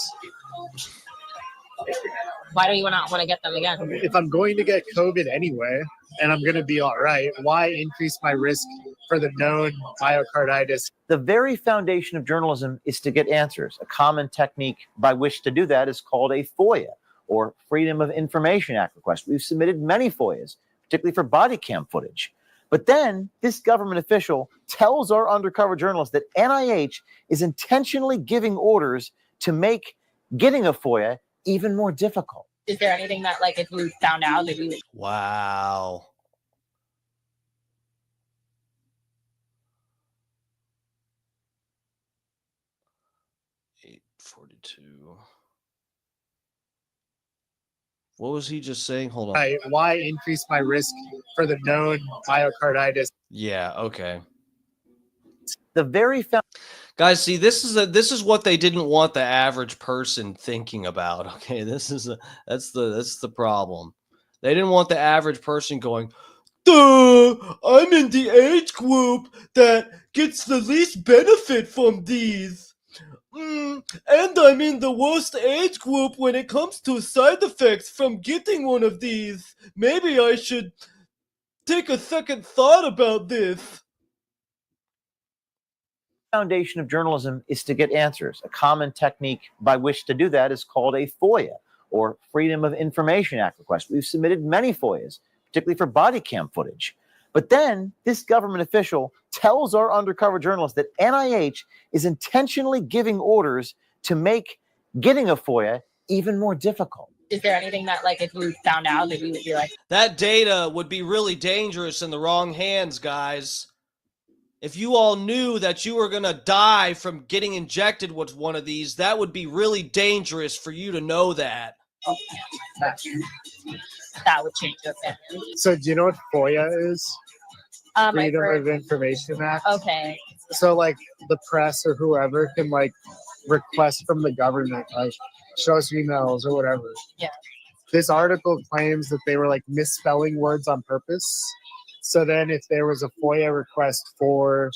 Why do you not want to get them again? If I'm going to get COVID anyway, and I'm going to be all right, why increase my risk for the known myocarditis? The very foundation of journalism is to get answers. A common technique by which to do that is called a FOIA, or Freedom of Information Act request. We've submitted many FOIAs, particularly for body cam footage. But then this government official tells our undercover journalists that NIH is intentionally giving orders to make getting a FOIA even more difficult. Is there anything that, like, if we found out that we... Wow. $8.42. What was he just saying? Hold on. Why increase my risk for the known myocarditis? Yeah, okay. The very guys, see, this is what they didn't want the average person thinking about. Okay, that's the problem. They didn't want the average person going, duh, I'm in the age group that gets the least benefit from these. And I'm in the worst age group when it comes to side effects from getting one of these. Maybe I should take a second thought about this. Foundation of journalism is to get answers. A common technique by which to do that is called a FOIA, or Freedom of Information Act request. We've submitted many FOIAs, particularly for body cam footage. But then this government official tells our undercover journalists that NIH is intentionally giving orders to make getting a FOIA even more difficult. Is there anything that, like, if we found out that we would be like... That data would be really dangerous in the wrong hands, guys. If you all knew that you were going to die from getting injected with one of these, that would be really dangerous for you to know that. That would change your family. So do you know what FOIA is? Freedom of Information Act. Okay. So like the press or whoever can like request from the government, like show us emails or whatever. Yeah. This article claims that they were like misspelling words on purpose. So then if there was a FOIA request for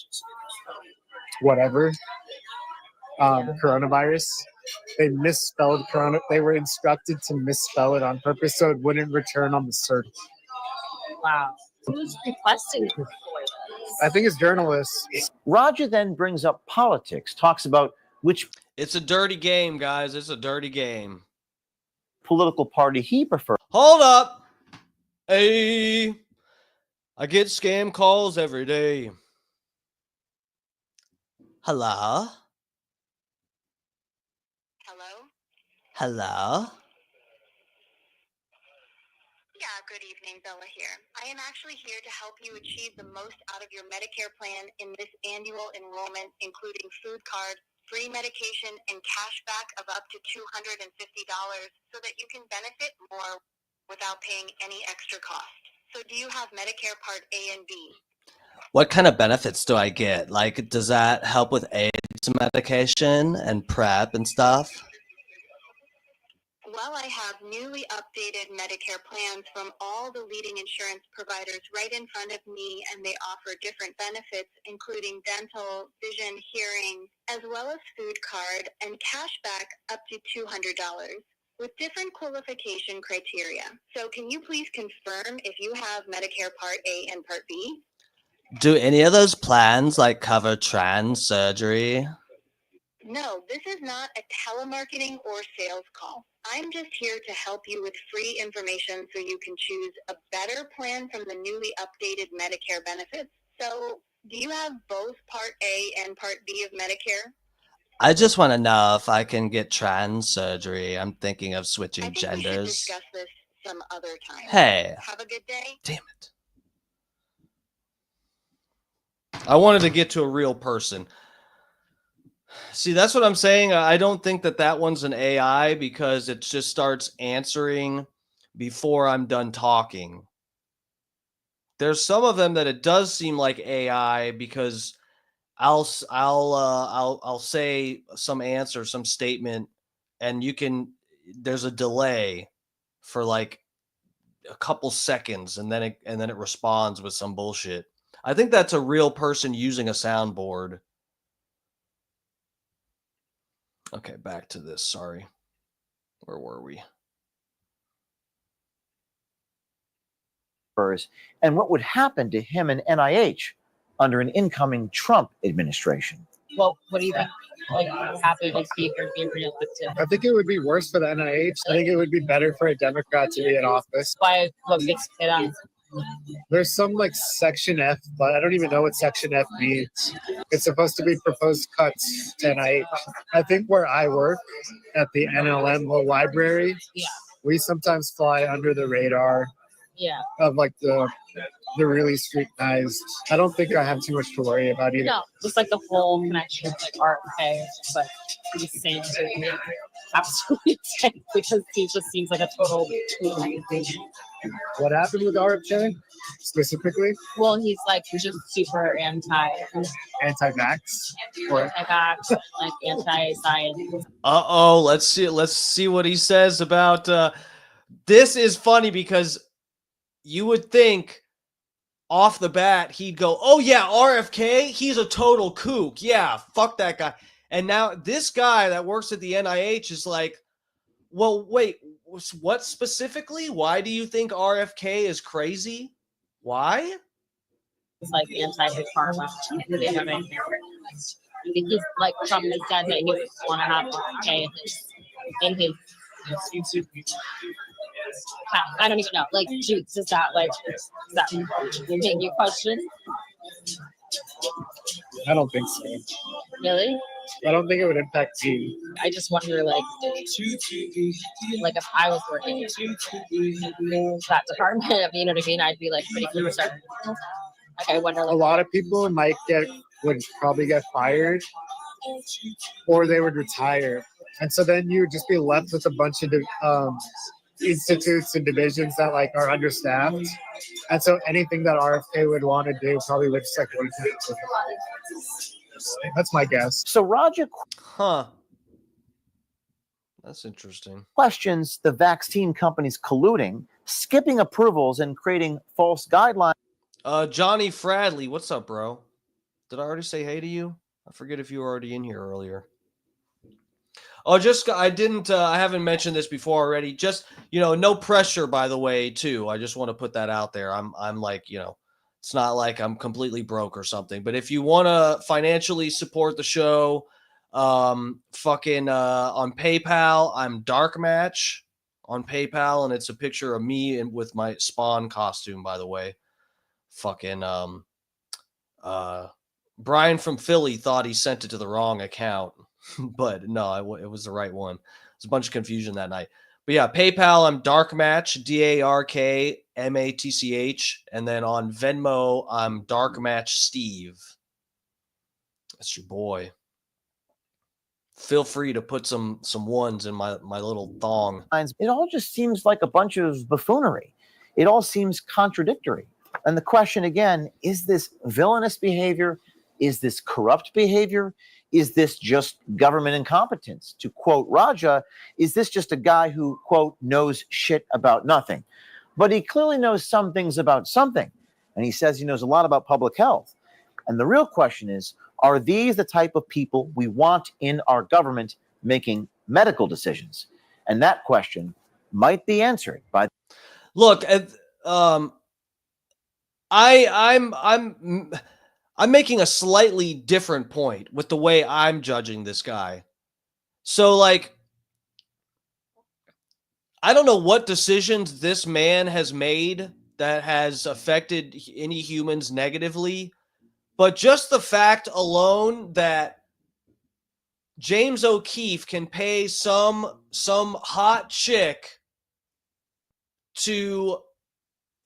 whatever, coronavirus, they misspelled corona. They were instructed to misspell it on purpose so it wouldn't return on the search. Wow. Who's requesting? I think it's journalists. Roger then brings up politics, talks about which... It's a dirty game, guys. It's a dirty game. ...political party he prefers. Hold up. Hey. I get scam calls every day. Hello? Hello? Hello? Yeah, good evening, Bella here. I am actually here to help you achieve the most out of your Medicare plan in this annual enrollment, including food card, free medication, and cash back of up to $250 so that you can benefit more without paying any extra cost. So do you have Medicare Part A and B? What kind of benefits do I get? Like, does that help with AIDS medication and PrEP and stuff? Well, I have newly updated Medicare plans from all the leading insurance providers right in front of me, and they offer different benefits, including dental, vision, hearing, as well as food card and cash back up to $200 with different qualification criteria. So can you please confirm if you have Medicare Part A and Part B? Do any of those plans like cover trans surgery? No, this is not a telemarketing or sales call. I'm just here to help you with free information so you can choose a better plan from the newly updated Medicare benefits. So, do you have both Part A and Part B of Medicare? I just want to know if I can get trans surgery. I'm thinking of switching I think genders. we should discuss this some other time. Hey. Have a good day. Damn it. I wanted to get to a real person. See, that's what I'm saying. I don't think that one's an AI because it just starts answering before I'm done talking. There's some of them that it does seem like AI because I'll say some answer, some statement, and there's a delay for like a couple seconds, and then it responds with some bullshit. I think that's a real person using a soundboard. Okay, back to this. Sorry. Where were we? And what would happen to him and NIH under an incoming Trump administration? Well, what do you think? Like, what happened if he could be reelected? I think it would be worse for the NIH. I think it would be better for a Democrat to be in office. Why? What gets it on? There's some like Section F, but I don't even know what Section F means. It's supposed to be proposed cuts to NIH. I think where I work at the NLM Law Library, we sometimes fly under the radar of like the really scrutinized. I don't think I have too much to worry about either. No, just like the whole connection with like RFK, it's like insane to me. Absolutely insane because he just seems like a total tool. What happened with RFK specifically? Well, he's like just super Anti-vax or anti-vax, like anti-science. Let's see what he says about this. Is funny because you would think off the bat he'd go, oh yeah, RFK, he's a total kook, yeah, fuck that guy. And now this guy that works at the NIH is like, well, wait, what specifically? Why do you think RFK is crazy? Why? It's like anti-big pharma. He's like Trump has said that he doesn't want to have RFK in his I don't even know. Like, Jutes, does that make you question? I don't think so. Really? I don't think it would impact me. I just wonder, like if I was working in that department, you know what I mean? I'd be like pretty concerned. Like, I wonder. Like, a lot of people would probably get fired, or they would retire, and so then you would just be left with a bunch of institutes and divisions that like are understaffed, and so anything that RFK would want to do probably would just like go to. That's my guess. So Roger, That's interesting. Questions the vaccine companies colluding, skipping approvals, and creating false guidelines. Johnny Fradley, what's up, bro? Did I already say hey to you? I forget if you were already in here earlier. Oh, I haven't mentioned this before already. Just, no pressure, by the way, too. I just want to put that out there. I'm like, it's not like I'm completely broke or something. But if you want to financially support the show, on PayPal, I'm Dark Match on PayPal, and it's a picture of me and with my Spawn costume, by the way. Brian from Philly thought he sent it to the wrong account. But no, it was the right one. There's a bunch of confusion that night. But yeah, PayPal, I'm Dark Match, DarkMatch, and then on Venmo, I'm Dark Match Steve. That's your boy. Feel free to put some ones in my little thong. It all just seems like a bunch of buffoonery. It all seems contradictory. And the question again, is this villainous behavior? Is this corrupt behavior? Is this just government incompetence? To quote Raja, is this just a guy who, quote, knows shit about nothing? But he clearly knows some things about something. And he says he knows a lot about public health. And the real question is, are these the type of people we want in our government making medical decisions? And that question might be answered by. Look, I'm making a slightly different point with the way I'm judging this guy. So, like, I don't know what decisions this man has made that has affected any humans negatively, but just the fact alone that James O'Keefe can pay some hot chick to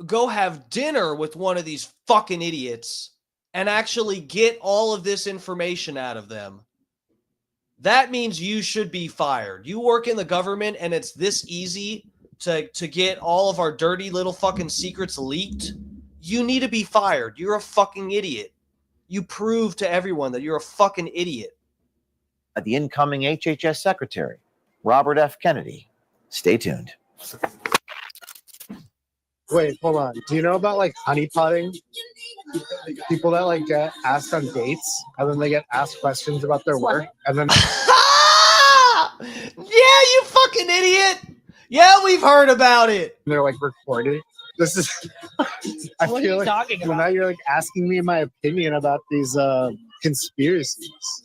go have dinner with one of these fucking idiots and actually get all of this information out of them, that means you should be fired. You work in the government and it's this easy to get all of our dirty little fucking secrets leaked. You need to be fired. You're a fucking idiot. You prove to everyone that you're a fucking idiot. The incoming HHS Secretary, Robert F. Kennedy. Stay tuned. Wait, hold on. Do you know about like honeypotting? People that like get asked on dates and then they get asked questions about their work and then Yeah, you fucking idiot. Yeah, we've heard about it. they're like recorded. This is I What are feel you like talking well, about? now you're like asking me my opinion about these conspiracies.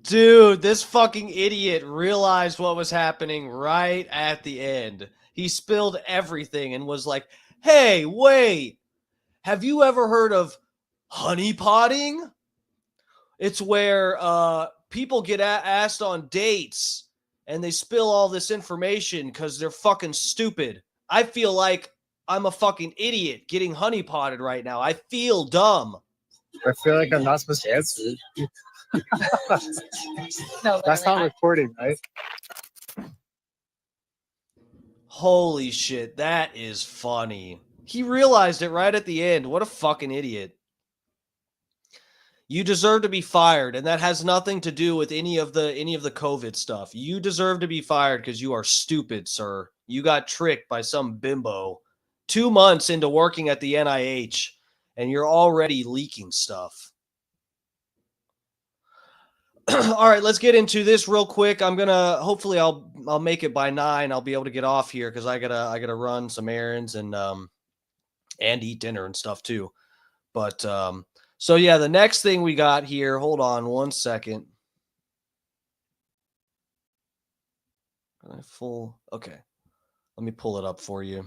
Dude, this fucking idiot realized what was happening right at the end. He spilled everything and was like, hey, wait, have you ever heard of honeypotting? It's where people get asked on dates and they spill all this information because they're fucking stupid. I feel like I'm a fucking idiot getting honeypotted right now. I feel dumb. I feel like I'm not supposed to answer. No, That's not recording, right? Holy shit, that is funny. He realized it right at the end. What a fucking idiot. You deserve to be fired, and that has nothing to do with any of the COVID stuff. You deserve to be fired because you are stupid, sir. You got tricked by some bimbo 2 months into working at the NIH, and you're already leaking stuff. All right, let's get into this real quick. I'm gonna hopefully I'll make it by 9. I'll be able to get off here because I gotta run some errands and eat dinner and stuff too. But so yeah, the next thing we got here, hold on one second. Okay. Let me pull it up for you.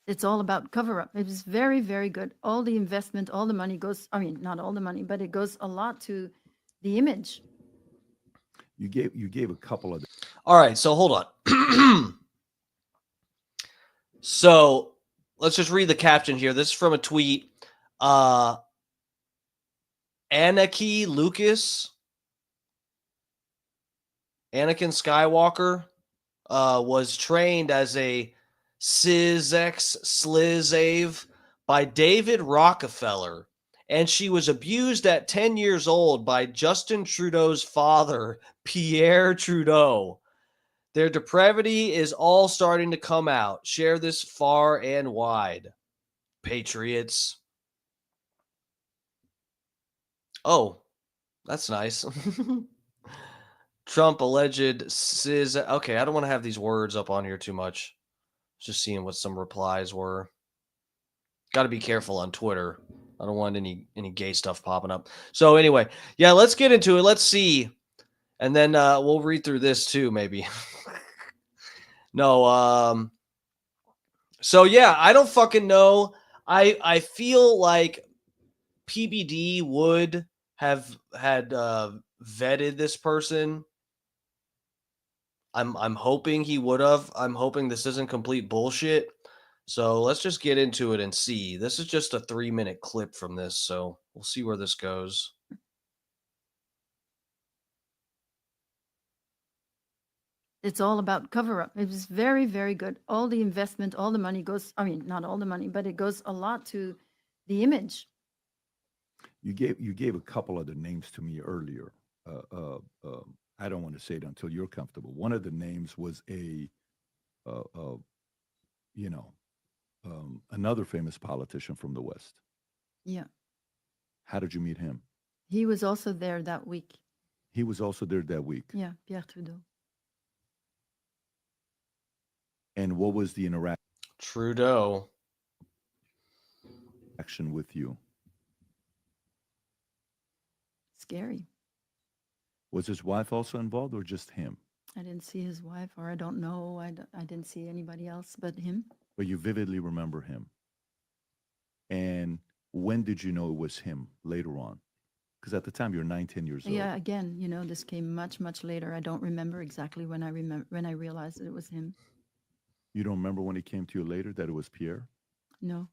It's all about cover up. It is very, very good. All the investment, all the money goes, I mean, not all the money, but it goes a lot to the image. You gave a couple of. All right, so hold on. So let's just read the caption here. This is from a tweet. Anakin Skywalker was trained as a Cis-X Slizave by David Rockefeller, and she was abused at 10 years old by Justin Trudeau's father, Pierre Trudeau. Their depravity is all starting to come out. Share this far and wide, patriots. Oh, that's nice. Trump alleged cis. Okay, I don't want to have these words up on here too much. Just seeing what some replies were. Got to be careful on Twitter. I don't want any gay stuff popping up. So anyway, yeah, let's get into it. Let's see, and then we'll read through this too, maybe. No, so yeah, I don't fucking know. I feel like PBD would have had vetted this person. I'm hoping he would have. I'm hoping this isn't complete bullshit. So let's just get into it and see. This is just a 3-minute clip from this, so we'll see where this goes. It's all about cover up. It is very, very good. All the investment, all the money goes, I mean, not all the money, but it goes a lot to the image. You gave a couple other names to me earlier. I don't want to say it until you're comfortable. One of the names was another famous politician from the West. Yeah. How did you meet him? He was also there that week. He was also there that week. Yeah, Pierre Trudeau. And what was the Trudeau. interaction with you? Scary. Was his wife also involved or just him? I didn't see his wife, or I don't know. I didn't see anybody else but him. But you vividly remember him. And when did you know it was him later on? Because at the time you're 10 years old. Yeah, again, this came much, much later. I don't remember exactly when I realized it was him. You don't remember when he came to you later that it was Pierre? No.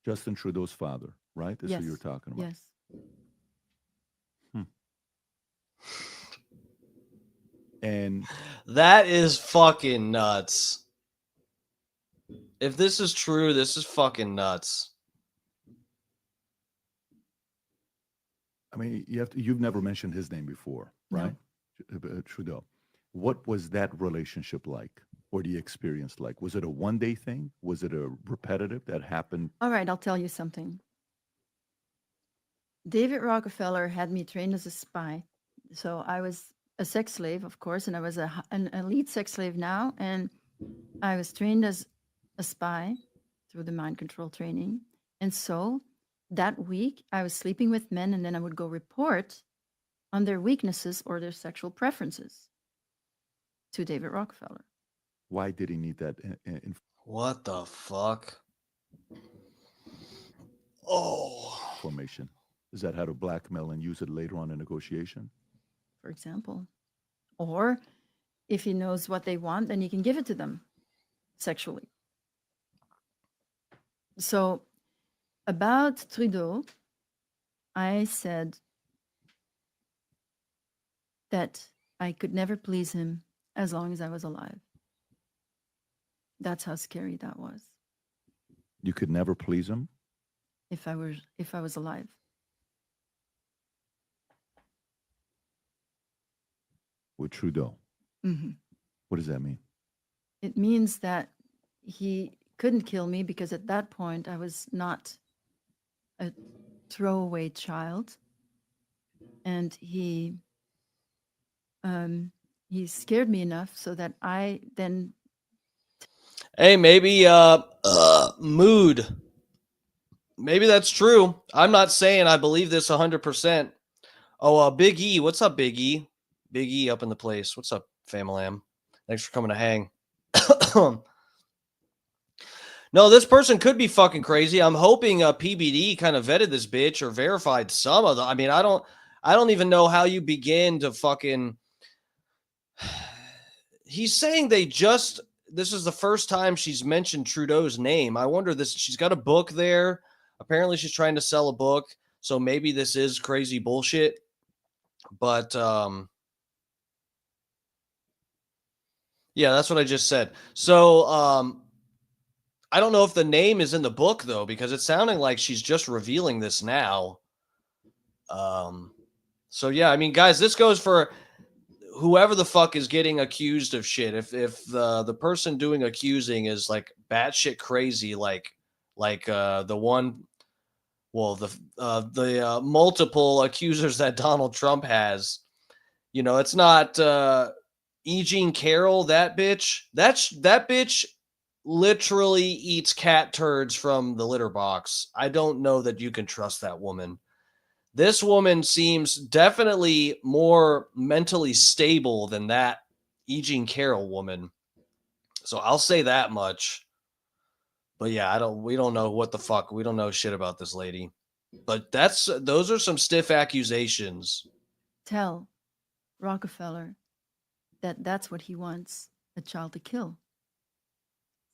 Justin Trudeau's father, right? That's Yes. who you're talking about. Yes. And that is fucking nuts. If this is true, this is fucking nuts. I mean, you've never mentioned his name before, right? Trudeau. What was that relationship like, or the experience like? Was it a one-day thing? Was it a repetitive that happened? All right, I'll tell you something. David Rockefeller had me trained as a spy. So I was a sex slave, of course, and I was an elite sex slave now. And I was trained as a spy through the mind control training. And so that week, I was sleeping with men, and then I would go report on their weaknesses or their sexual preferences to David Rockefeller. Why did he need that What the fuck? Oh. information? Is that how to blackmail and use it later on in negotiation? For example. Or if he knows what they want, then he can give it to them sexually. So about Trudeau, I said that I could never please him as long as I was alive. That's how scary that was. You could never please him? If I was alive. With Trudeau. Mm-hmm. What does that mean? It means that he couldn't kill me because at that point I was not a throwaway child, and he scared me enough so that I then. Hey, maybe mood. Maybe that's true. I'm not saying I believe this 100%. Oh, Big E. What's up, Big E? Big E up in the place. What's up, Famalam? Thanks for coming to hang. No, this person could be fucking crazy. I'm hoping PBD kind of vetted this bitch or verified some of the. I mean, I don't even know how you begin to fucking. He's saying this is the first time she's mentioned Trudeau's name. I wonder she's got a book there. Apparently she's trying to sell a book. So maybe this is crazy bullshit. But yeah, that's what I just said. So I don't know if the name is in the book though, because it's sounding like she's just revealing this now. So yeah, I mean, guys, this goes for whoever the fuck is getting accused of shit. If the person doing accusing is like batshit crazy, like the one, well, the multiple accusers that Donald Trump has, you know, it's not E. Jean Carroll, that bitch. That bitch literally eats cat turds from the litter box. I don't know that you can trust that woman. This woman seems definitely more mentally stable than that E. Jean Carroll woman. So I'll say that much. But yeah, we don't know what the fuck. We don't know shit about this lady. But those are some stiff accusations. Tell Rockefeller that that's what he wants a child to kill.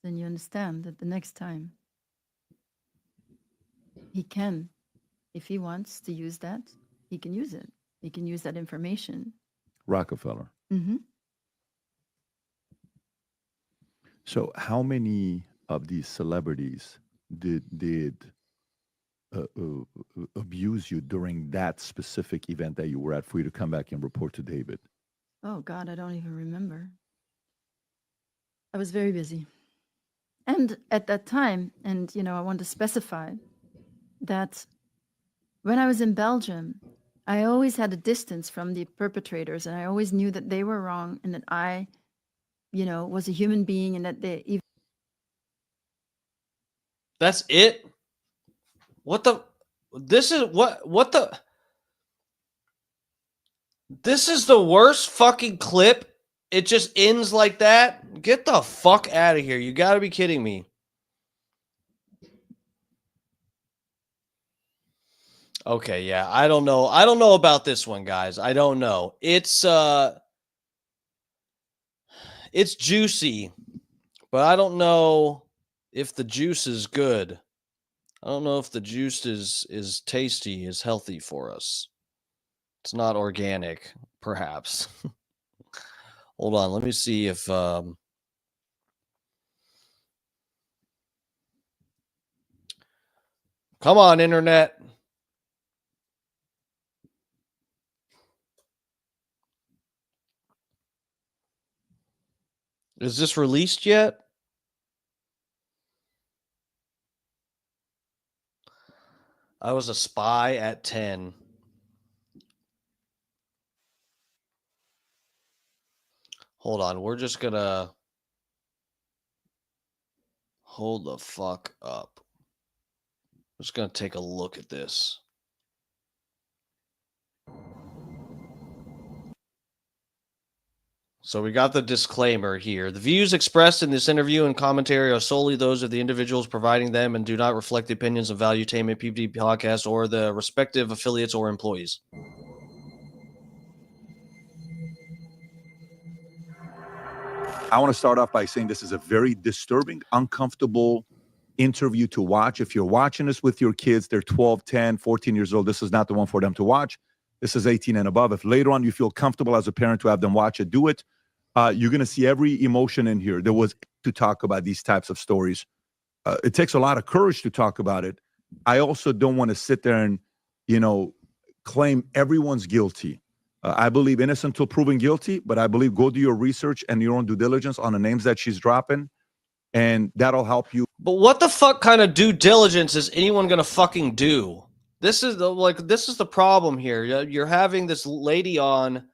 Then you understand that the next time he can, if he wants to use that, he can use it. He can use that information. Rockefeller. Mm-hmm. So how many of these celebrities did abuse you during that specific event that you were at for you to come back and report to David? Oh, God, I don't even remember. I was very busy. And at that time, and, you know, I want to specify that when I was in Belgium, I always had a distance from the perpetrators, and I always knew that they were wrong and that I, you know, was a human being and that they even. That's it? What the? This is what the? This is the worst fucking clip. It just ends like that. Get the fuck out of here. You got to be kidding me. Okay, yeah. I don't know. I don't know about this one, guys. I don't know. It's juicy, but I don't know if the juice is good. I don't know if the juice is tasty, is healthy for us. It's not organic, perhaps. Hold on, let me see if come on, internet. Is this released yet? I was a spy at 10. Hold on. We're just going to hold the fuck up. I'm just going to take a look at this. So we got the disclaimer here. The views expressed in this interview and commentary are solely those of the individuals providing them and do not reflect the opinions of Valuetainment PPD Podcast or the respective affiliates or employees. I want to start off by saying this is a very disturbing, uncomfortable interview to watch. If you're watching this with your kids, they're 12, 10, 14 years old, this is not the one for them to watch. This is 18 and above. If later on you feel comfortable as a parent to have them watch it, do it. You're going to see every emotion in here. There was to talk about these types of stories. It takes a lot of courage to talk about it. I also don't want to sit there and, claim everyone's guilty. I believe innocent till proven guilty, but I believe go do your research and your own due diligence on the names that she's dropping, and that'll help you. But what the fuck kind of due diligence is anyone gonna fucking do? This is the problem here. You're having this lady on.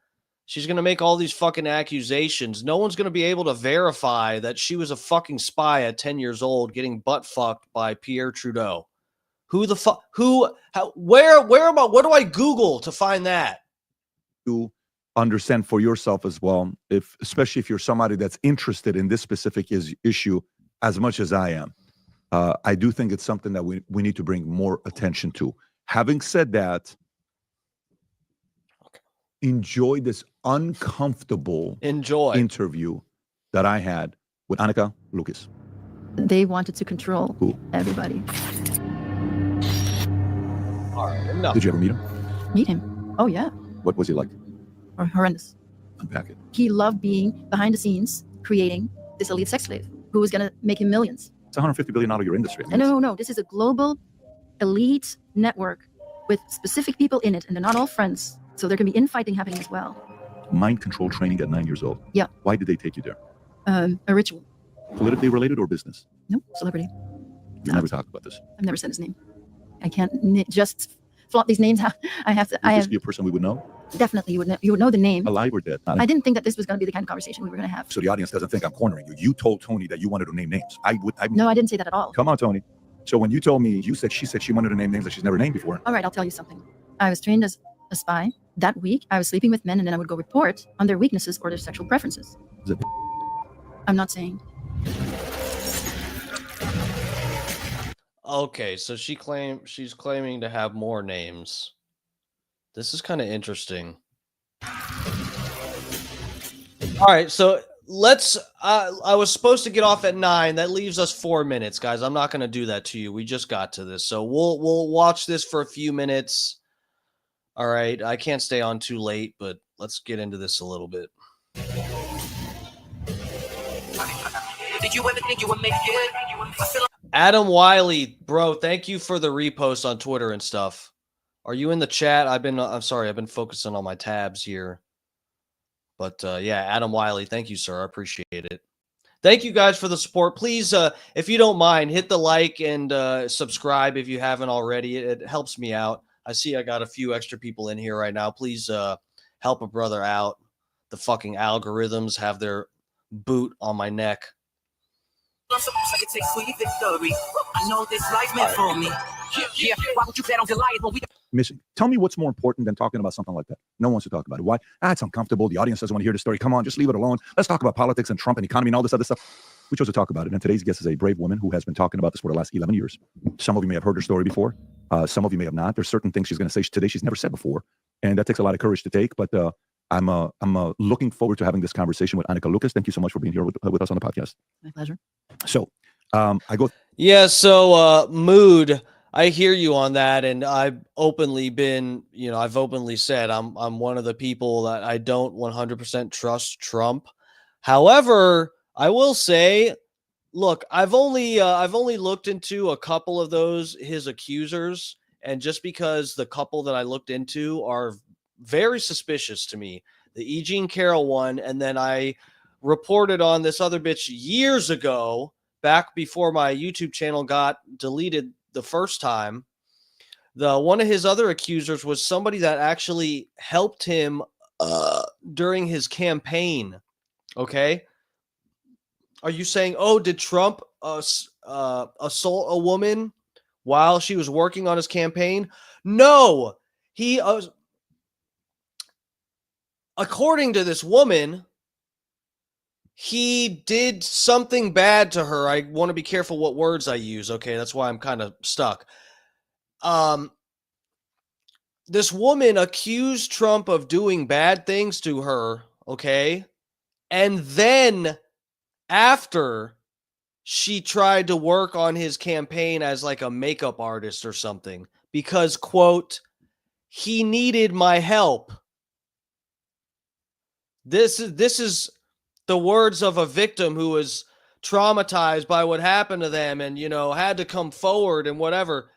She's gonna make all these fucking accusations. No one's gonna be able to verify that she was a fucking spy at 10 years old getting butt fucked by Pierre Trudeau. Who the fuck? Who? How? Where am I? What do I Google to find that? You understand for yourself as well, especially if you're somebody that's interested in this specific issue as much as I am. I do think it's something that we need to bring more attention to. Having said that, enjoy this uncomfortable interview that I had with Annika Lucas. They wanted to control everybody. All right, enough. Did you ever meet him? Meet him? Oh, yeah. What was he like? Or horrendous. Unpack it. He loved being behind the scenes, creating this elite sex slave who was going to make him millions. It's $150 billion your industry. I mean, No. This is a global elite network with specific people in it, and they're not all friends. So there can be infighting happening as well. Mind control training at 9 years old. Yeah. Why did they take you there? A ritual. Politically related or business? No, celebrity. You never talked about this. I've never said his name. I can't just flaunt these names out. I have to. Would this be a person we would know? Definitely, you would know the name. Alive or dead? I didn't think that this was going to be the kind of conversation we were going to have. So the audience doesn't think I'm cornering you. You told Tony that you wanted to name names. No, I didn't say that at all. Come on, Tony. So when you told me, she said she wanted to name names that she's never named before. All right, I'll tell you something. I was trained as a spy. That week, I was sleeping with men, and then I would go report on their weaknesses or their sexual preferences. Is it? I'm not saying. Okay, so she's claiming to have more names. This is kind of interesting. All right, so let's. I was supposed to get off at 9. That leaves us 4 minutes, guys. I'm not going to do that to you. We just got to this, so we'll watch this for a few minutes. All right, I can't stay on too late, but let's get into this a little bit. Did you ever think you would make it? Adam Wiley, bro, thank you for the repost on Twitter and stuff. Are you in the chat? I'm sorry, I've been focusing on my tabs here. But yeah, Adam Wiley, thank you, sir. I appreciate it. Thank you guys for the support. Please, if you don't mind, hit the like and subscribe if you haven't already. It helps me out. I see I got a few extra people in here right now. Please help a brother out. The fucking algorithms have their boot on my neck. Tell me what's more important than talking about something like that. No one wants to talk about it. Why? It's uncomfortable. The audience doesn't want to hear the story. Come on, just leave it alone. Let's talk about politics and Trump and economy and all this other stuff. We chose to talk about it. And today's guest is a brave woman who has been talking about this for the last 11 years. Some of you may have heard her story before. Some of you may have not. There's certain things she's going to say today she's never said before. And that takes a lot of courage to take. But I'm looking forward to having this conversation with Annika Lucas. Thank you so much for being here with us on the podcast. My pleasure. So I go. Yeah. So Mood, I hear you on that. And I've openly said I'm one of the people that I don't 100% trust Trump. However, I will say, look, I've only looked into a couple of his accusers. And just because the couple that I looked into are very suspicious to me, the E. Jean Carroll one, and then I reported on this other bitch years ago, back before my YouTube channel got deleted the first time. One of his other accusers was somebody that actually helped him during his campaign. Okay. Are you saying, oh, did Trump assault a woman while she was working on his campaign? No, he, according to this woman, he did something bad to her. I want to be careful what words I use. Okay, that's why I'm kind of stuck. This woman accused Trump of doing bad things to her. Okay, and then after she tried to work on his campaign as like a makeup artist or something because, quote, he needed my help. This is the words of a victim who was traumatized by what happened to them and, you know, had to come forward and whatever.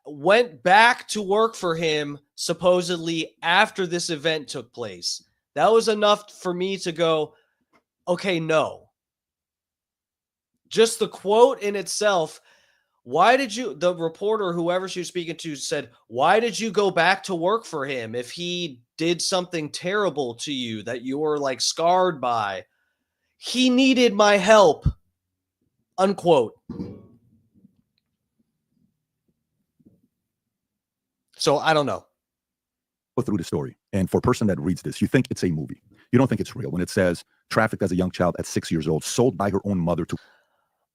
Went back to work for him supposedly after this event took place. That was enough for me to go, okay, no. Just the quote in itself. Why did you, the reporter, whoever she was speaking to, said, why did you go back to work for him if he did something terrible to you that you were like scarred by? He needed my help, unquote. So I don't know. Go through the story. And for a person that reads this, you think it's a movie. You don't think it's real when it says trafficked as a young child at 6 years old, sold by her own mother to.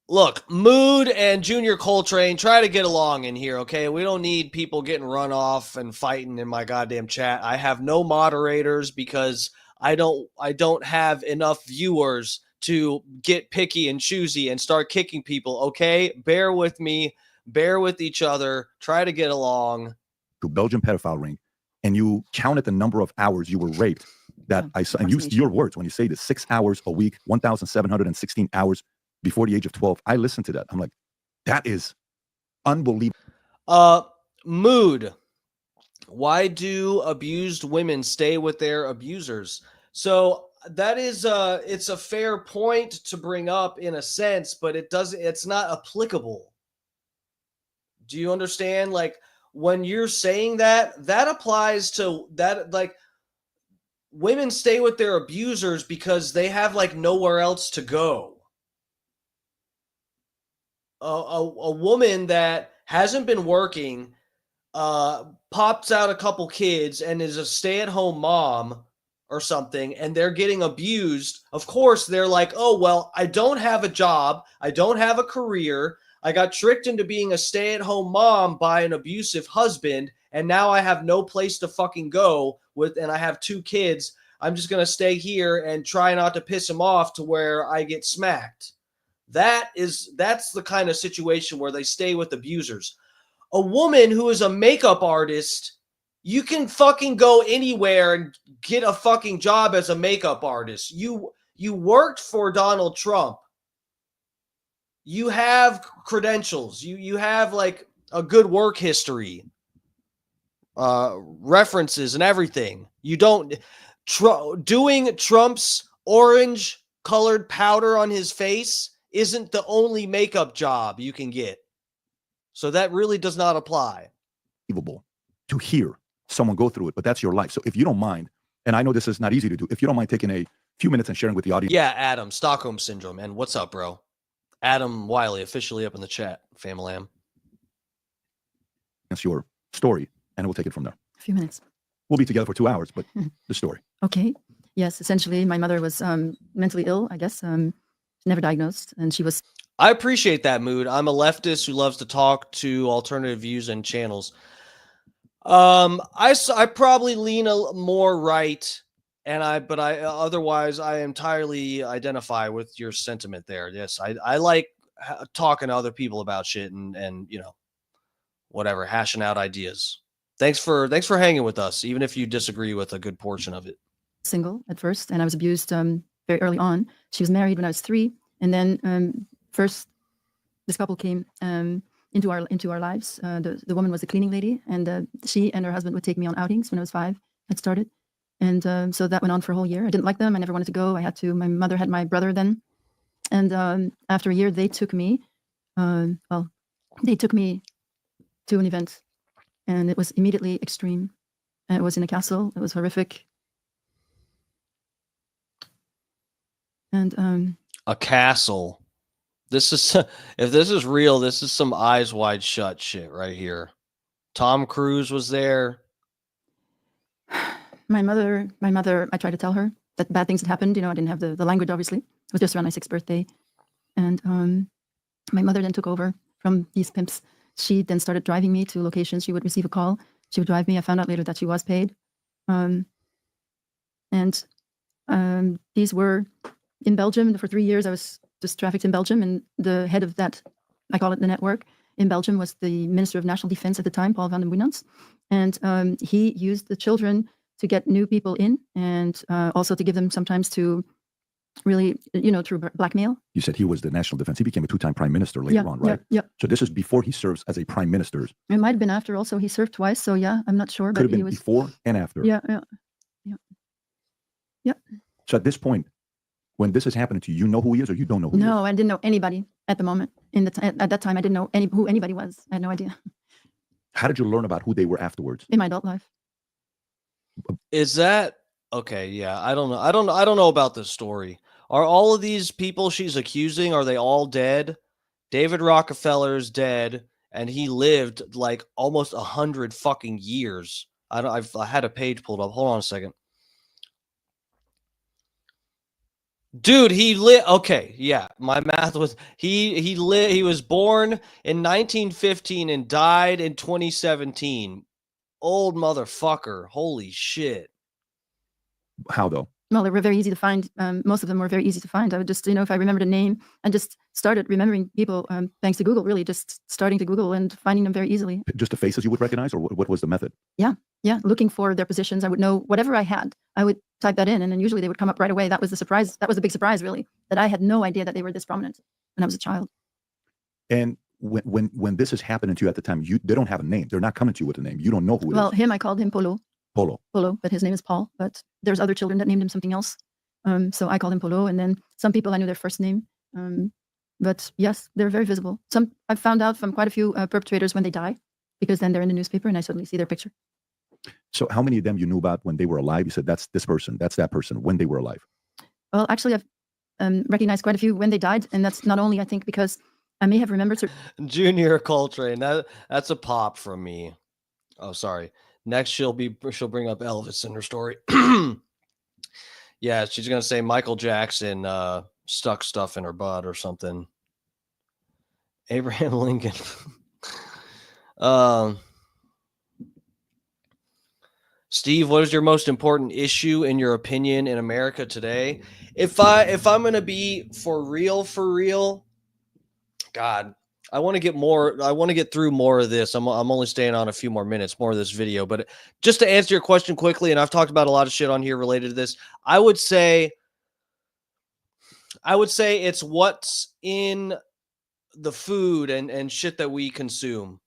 Look, Mood and Junior Coltrane, try to get along in here, okay? We don't need people getting run off and fighting in my goddamn chat. I have no moderators because I don't have enough viewers to get picky and choosy and start kicking people, okay? Bear with me, bear with each other, try to get along. To Belgian pedophile ring, and you counted the number of hours you were raped. That I saw, and used your words when you say this: 6 hours a week, 1,716 hours before the age of 12. I listened to that. I'm like, that is unbelievable. Mood. Why do abused women stay with their abusers? So that is it's a fair point to bring up in a sense, but it's not applicable. Do you understand? Like, when you're saying that applies to that, like, women stay with their abusers because they have like nowhere else to go. A woman that hasn't been working, pops out a couple kids and is a stay-at-home mom or something, and they're getting abused. Of course, they're like, oh, well, I don't have a job. I don't have a career. I got tricked into being a stay-at-home mom by an abusive husband, and now I have no place to fucking go with, and I have 2 kids. I'm just going to stay here and try not to piss him off to where I get smacked. That's the kind of situation where they stay with abusers. A woman who is a makeup artist, you can fucking go anywhere and get a fucking job as a makeup artist. You worked for Donald Trump. You have credentials. You have like a good work history, references and everything. You don't doing Trump's orange colored powder on his face isn't the only makeup job you can get. So that really does not apply. To hear someone go through it, but that's your life. So if you don't mind, and I know this is not easy to do, if you don't mind taking a few minutes and sharing with the audience. Yeah, Adam, Stockholm Syndrome. And what's up, bro? Adam Wiley, officially up in the chat, Famalam. That's your story, and we'll take it from there. A few minutes. We'll be together for 2 hours, but the story. Okay. Yes, essentially, my mother was mentally ill, I guess. Never diagnosed, and she was. I appreciate that, Mood. I'm a leftist who loves to talk to alternative views and channels. I probably lean more right, but otherwise I entirely identify with your sentiment there. Yes, I like talking to other people about shit and you know, whatever, hashing out ideas. Thanks for hanging with us, even if you disagree with a good portion of it. Single at first, and I was abused very early on. She was married when I was 3, and then first this couple came into our lives. The woman was a cleaning lady, and she and her husband would take me on outings when I was 5. Had started, And so that went on for a whole year. I didn't like them. I never wanted to go. My mother had my brother then. And after a year, they took me, they took me to an event, and it was immediately extreme. And it was in a castle. It was horrific. And a castle. This is, if this is real, this is some eyes wide shut shit right here. Tom Cruise was there. My mother, I tried to tell her that bad things had happened. I didn't have the language, obviously. It was just around my 6th birthday. And my mother then took over from these pimps. She then started driving me to locations. She would receive a call. She would drive me. I found out later that she was paid. These were in Belgium. For 3 years, I was just trafficked in Belgium. And the head of that, I call it the network, in Belgium was the Minister of National Defense at the time, Paul van den Boenans. And he used the children to get new people in, and also to give them sometimes to really, through blackmail. You said he was the national defense. He became a 2-time prime minister later on, right? Yeah. So this is before he serves as a prime minister. It might have been after also. He served twice, so yeah, I'm not sure. Could have but been before and after. Yeah. So at this point, when this is happening to you, you know who he is, or you don't know who he is? No, I didn't know anybody at the moment. At that time, I didn't know who anybody was. I had no idea. How did you learn about who they were afterwards? In my adult life. Is that okay? Yeah, I don't know. I don't know about this story. Are all of these people she's accusing, are they all dead? David Rockefeller's dead, and he lived like almost 100 fucking years. I had a page pulled up. Hold on a second. Dude, he lived. Okay, yeah, my math was he was born in 1915 and died in 2017. Old motherfucker. Holy shit. How though? Well, they were very easy to find. Most of them were very easy to find. I would just, if I remembered a name and just started remembering people, thanks to Google, really just starting to Google and finding them very easily. Just the faces you would recognize, or what was the method? Yeah. Looking for their positions. I would know whatever I had. I would type that in, and then usually they would come up right away. That was the surprise. That was a big surprise, really, that I had no idea that they were this prominent when I was a child. And when this is happening to you at the time, they don't have a name. They're not coming to you with a name. You don't know who it is. Well, him, I called him Polo, Polo, but his name is Paul. But there's other children that named him something else. So I called him Polo, and then some people I knew their first name. But yes, they're very visible. I found out from quite a few perpetrators when they die, because then they're in the newspaper and I suddenly see their picture. So how many of them you knew about when they were alive? You said that's this person, that's that person, when they were alive. Well, actually, I've recognized quite a few when they died, and that's not only, I think, because I may have remembered. Junior Coltrane, that's a pop from me. Oh, sorry. Next, she'll bring up Elvis in her story. Yeah, she's gonna say Michael Jackson stuck stuff in her butt or something. Abraham Lincoln. Steve, what is your most important issue in your opinion in America today? If I'm gonna be for real, God, I want to get through more of this. I'm only staying on a few more minutes, more of this video. But just to answer your question quickly, and I've talked about a lot of shit on here related to this, I would say it's what's in the food and shit that we consume.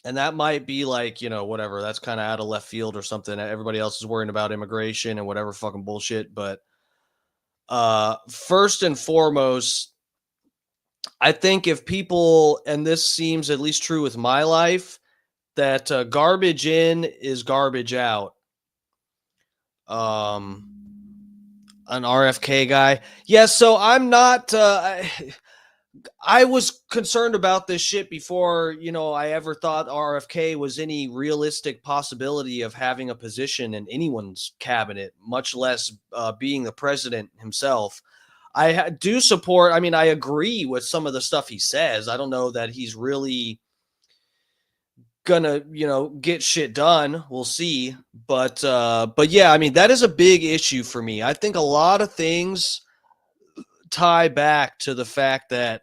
And that might be like, whatever. That's kind of out of left field or something. Everybody else is worrying about immigration and whatever fucking bullshit. But first and foremost, I think if people, and this seems at least true with my life, that garbage in is garbage out. An RFK guy. Yeah, so I'm not, I was concerned about this shit before, I ever thought RFK was any realistic possibility of having a position in anyone's cabinet, much less being the president himself. I do support, I agree with some of the stuff he says. I don't know that he's really gonna, get shit done. We'll see. But yeah, that is a big issue for me. I think a lot of things tie back to the fact that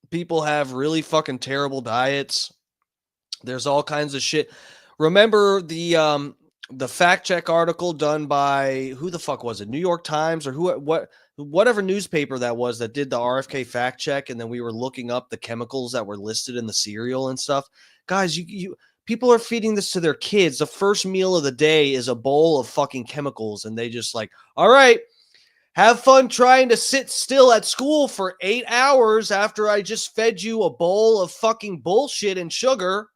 people have really fucking terrible diets. There's all kinds of shit. Remember the fact check article done by, who the fuck was it? New York Times or whatever newspaper that was that did the RFK fact check, and then we were looking up the chemicals that were listed in the cereal and stuff. Guys, people are feeding this to their kids. The first meal of the day is a bowl of fucking chemicals, and they just like, all right, have fun trying to sit still at school for 8 hours after I just fed you a bowl of fucking bullshit and sugar.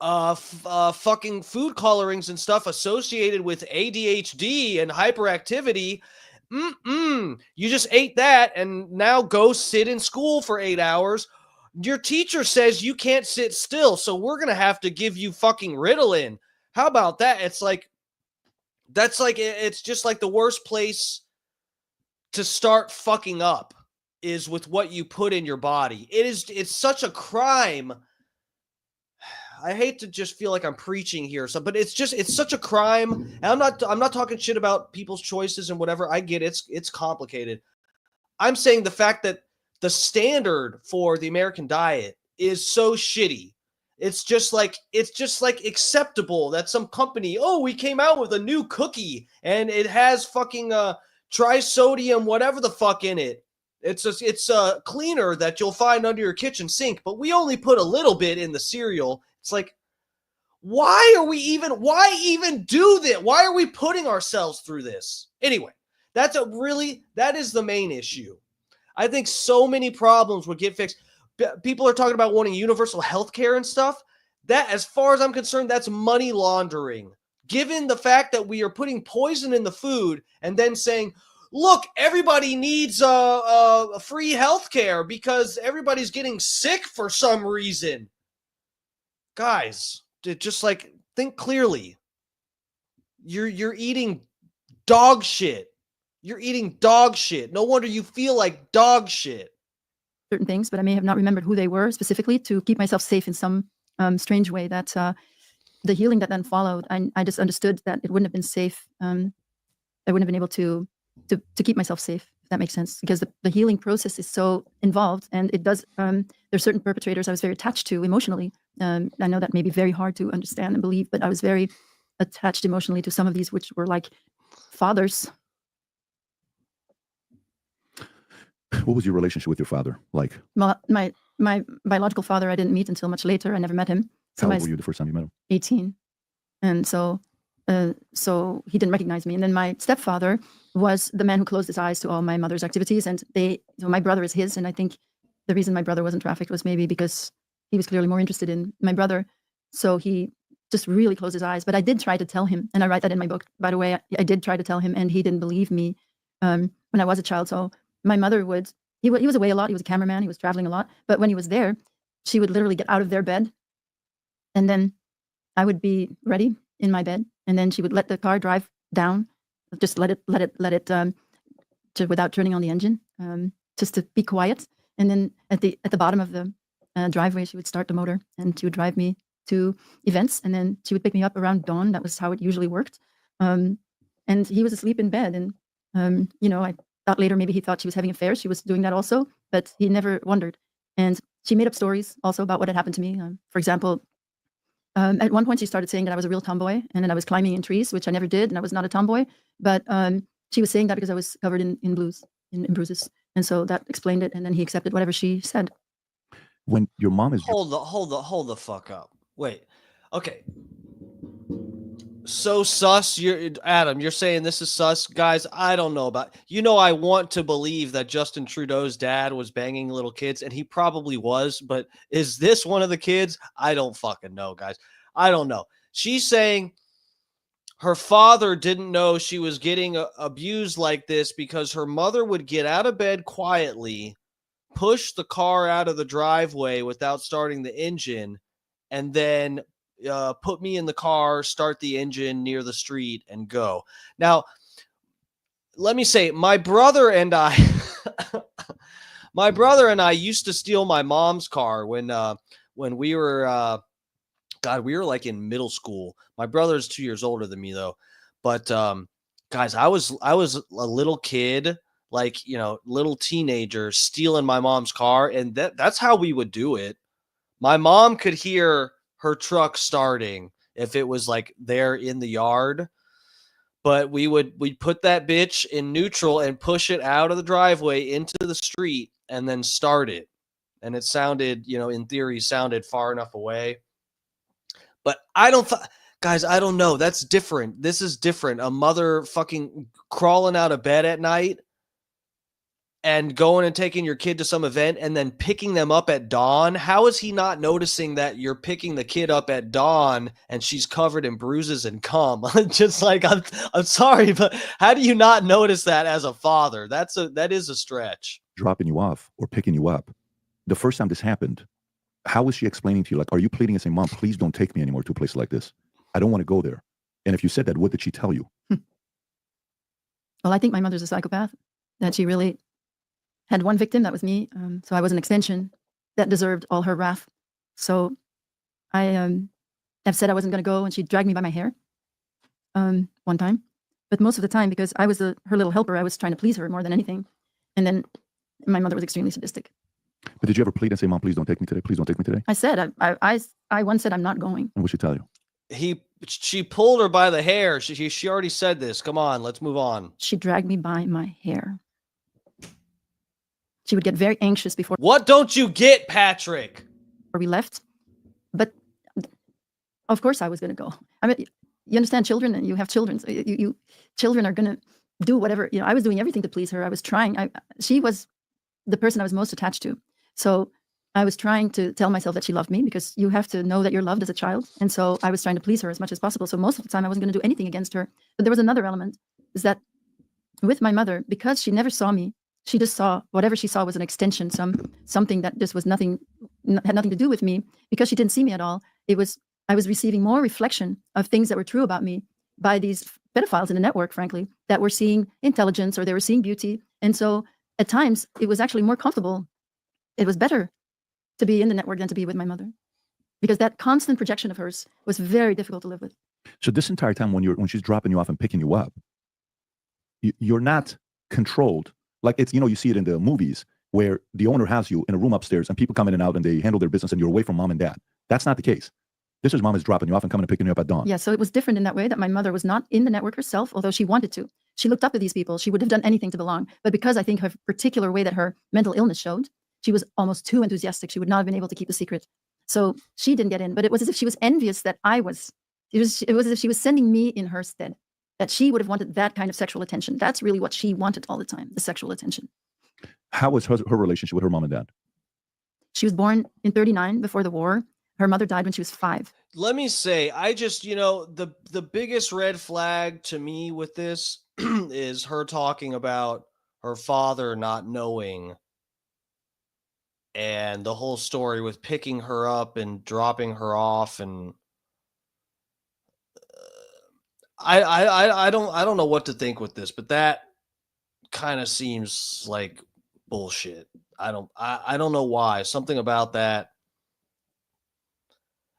Fucking food colorings and stuff associated with ADHD and hyperactivity. You just ate that and now go sit in school for 8 hours. Your teacher says you can't sit still, so we're going to have to give you fucking Ritalin. How about that? It's like, it's just like the worst place to start fucking up is with what you put in your body. It's such a crime. I hate to just feel like I'm preaching here, but it's such a crime. And I'm not talking shit about people's choices and whatever. I get it. It's complicated. I'm saying the fact that the standard for the American diet is so shitty. It's just like acceptable that some company, we came out with a new cookie and it has fucking trisodium whatever the fuck in it. It's a cleaner that you'll find under your kitchen sink, but we only put a little bit in the cereal. It's like, why even do this? Why are we putting ourselves through this? Anyway, that is the main issue. I think so many problems would get fixed. People are talking about wanting universal health care and stuff. That, as far as I'm concerned, that's money laundering. Given the fact that we are putting poison in the food and then saying, look, everybody needs a free health care because everybody's getting sick for some reason. Guys, just like, think clearly. You're eating dog shit. You're eating dog shit. No wonder you feel like dog shit. Certain things, but I may have not remembered who they were specifically to keep myself safe in some strange way. That the healing that then followed, I just understood that it wouldn't have been safe. I wouldn't have been able to keep myself safe, if that makes sense, because the healing process is so involved, and it does. There's certain perpetrators I was very attached to emotionally. I know that may be very hard to understand and believe, but I was very attached emotionally to some of these, which were like fathers. What was your relationship with your father like? Well, my biological father I didn't meet until much later. I never met him. How old were you the first time you met him? 18. And so he didn't recognize me. And then my stepfather was the man who closed his eyes to all my mother's activities. And so my brother is his. And I think the reason my brother wasn't trafficked was maybe because he was clearly more interested in my brother. So he just really closed his eyes. But I did try to tell him, and I write that in my book, by the way. I did try to tell him, and he didn't believe me when I was a child. So my mother he was away a lot. He was a cameraman. He was traveling a lot. But when he was there, she would literally get out of their bed. And then I would be ready in my bed. And then she would let the car drive down, just let it without turning on the engine, just to be quiet. And then at the bottom of the driveway, she would start the motor and she would drive me to events. And then she would pick me up around dawn. That was how it usually worked. And he was asleep in bed. And, I thought later maybe he thought she was having affairs. She was doing that also, but he never wondered. And she made up stories also about what had happened to me. For example, at one point she started saying that I was a real tomboy and that I was climbing in trees, which I never did, and I was not a tomboy. But she was saying that because I was covered in bruises. And so that explained it. And then he accepted whatever she said. When your mom is... Hold the fuck up. Wait. Okay. So sus, Adam, you're saying this is sus? Guys, I don't know about... I want to believe that Justin Trudeau's dad was banging little kids, and he probably was, but is this one of the kids? I don't fucking know, guys. I don't know. She's saying her father didn't know she was getting abused like this because her mother would get out of bed quietly, push the car out of the driveway without starting the engine, and then put me in the car, start the engine near the street, and go. Now, let me say, my brother and I used to steal my mom's car when we were we were like in middle school. My brother's 2 years older than me though. But guys, I was a little kid, like, little teenager stealing my mom's car, and that's how we would do it. My mom could hear her truck starting if it was like there in the yard, but we'd put that bitch in neutral and push it out of the driveway into the street and then start it. And it sounded, in theory, sounded far enough away. But guys, I don't know. That's different. This is different. A mother fucking crawling out of bed at night and going and taking your kid to some event and then picking them up at dawn. How is he not noticing that you're picking the kid up at dawn and she's covered in bruises and cum? Just like, I'm sorry, but how do you not notice that as a father? That is a stretch. Dropping you off or picking you up. The first time this happened, how was she explaining to you? Like, are you pleading and saying, Mom, please don't take me anymore to a place like this? I don't want to go there. And if you said that, what did she tell you? Well, I think my mother's a psychopath, that she really had one victim, that was me. So I was an extension that deserved all her wrath. So I have said I wasn't going to go, and she dragged me by my hair one time. But most of the time, because I was her little helper, I was trying to please her more than anything. And then my mother was extremely sadistic. But did you ever plead and say, Mom, please don't take me today? Please don't take me today? I said, I once said I'm not going. And what she tell you? She pulled her by the hair. She already said this. Come on, let's move on. She dragged me by my hair. She would get very anxious before. What don't you get, Patrick? We left. But of course I was going to go. I mean, you understand children, and you have children. So you children are going to do whatever. I was doing everything to please her. I was trying. She was the person I was most attached to. So I was trying to tell myself that she loved me, because you have to know that you're loved as a child. And so I was trying to please her as much as possible. So most of the time I wasn't going to do anything against her. But there was another element, is that with my mother, because she never saw me, she just saw whatever she saw was an extension, something that just was nothing, had nothing to do with me. Because she didn't see me at all, I was receiving more reflection of things that were true about me by these pedophiles in the network, frankly, that were seeing intelligence, or they were seeing beauty. And so at times it was actually more comfortable. It was better to be in the network than to be with my mother, because that constant projection of hers was very difficult to live with. So this entire time when she's dropping you off and picking you up, you're not controlled. Like, it's, you see it in the movies where the owner has you in a room upstairs and people come in and out and they handle their business and you're away from mom and dad. That's not the case. This is mom is dropping you off and coming and picking you up at dawn. Yeah, so it was different in that way, that my mother was not in the network herself, although she wanted to. She looked up to these people. She would have done anything to belong. But because I think her particular way that her mental illness showed, she was almost too enthusiastic. She would not have been able to keep the secret. So she didn't get in. But it was as if she was envious that I was. It was as if she was sending me in her stead, that she would have wanted that kind of sexual attention. That's really what she wanted all the time, the sexual attention. How was her relationship with her mom and dad? She was born in 1939, before the war. Her mother died when she was 5. Let me say, I just, the biggest red flag to me with this is her talking about her father not knowing, and the whole story with picking her up and dropping her off. And I don't know what to think with this, but that kind of seems like bullshit. I don't know why. Something about that.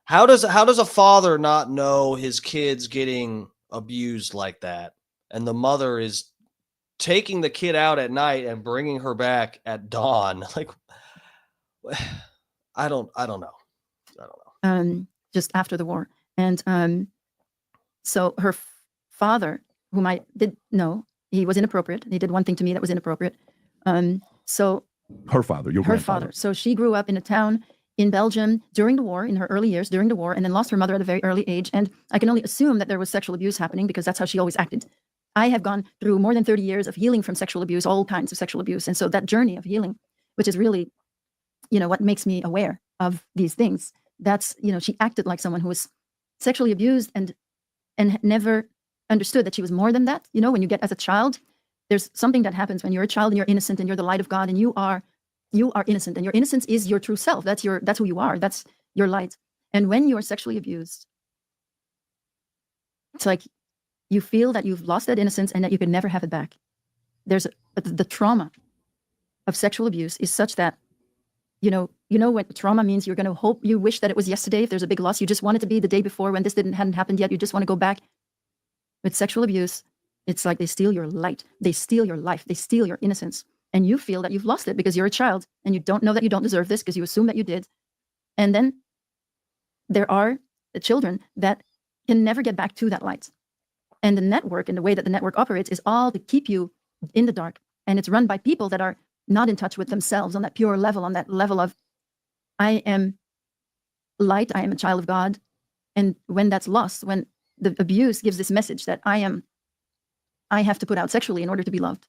How does a father not know his kid's getting abused like that, and the mother is taking the kid out at night and bringing her back at dawn? Like, I don't know. Just after the war, and so her father, whom I did know, he was inappropriate. He did one thing to me that was inappropriate. So her father, your grandfather. So she grew up in a town in Belgium during the war, in her early years during the war, and then lost her mother at a very early age. And I can only assume that there was sexual abuse happening, because that's how she always acted. I have gone through more than 30 years of healing from sexual abuse, all kinds of sexual abuse. And so that journey of healing, which is really, what makes me aware of these things, that's, she acted like someone who was sexually abused and never understood that she was more than that. When you get as a child, there's something that happens when you're a child and you're innocent and you're the light of God, and you are innocent, and your innocence is your true self. That's who you are. That's your light. And when you are sexually abused, it's like you feel that you've lost that innocence and that you can never have it back. The trauma of sexual abuse is such that, what trauma means. You're going to hope, you wish that it was yesterday. If there's a big loss, you just want it to be the day before, when this hadn't happened yet. You just want to go back. With sexual abuse, it's like they steal your light. They steal your life. They steal your innocence. And you feel that you've lost it because you're a child, and you don't know that you don't deserve this because you assume that you did. And then there are the children that can never get back to that light. And the network, and the way that the network operates, is all to keep you in the dark. And it's run by people that are not in touch with themselves on that pure level, on that level of, I am light, I am a child of God, And when that's lost, when the abuse gives this message that I have to put out sexually in order to be loved,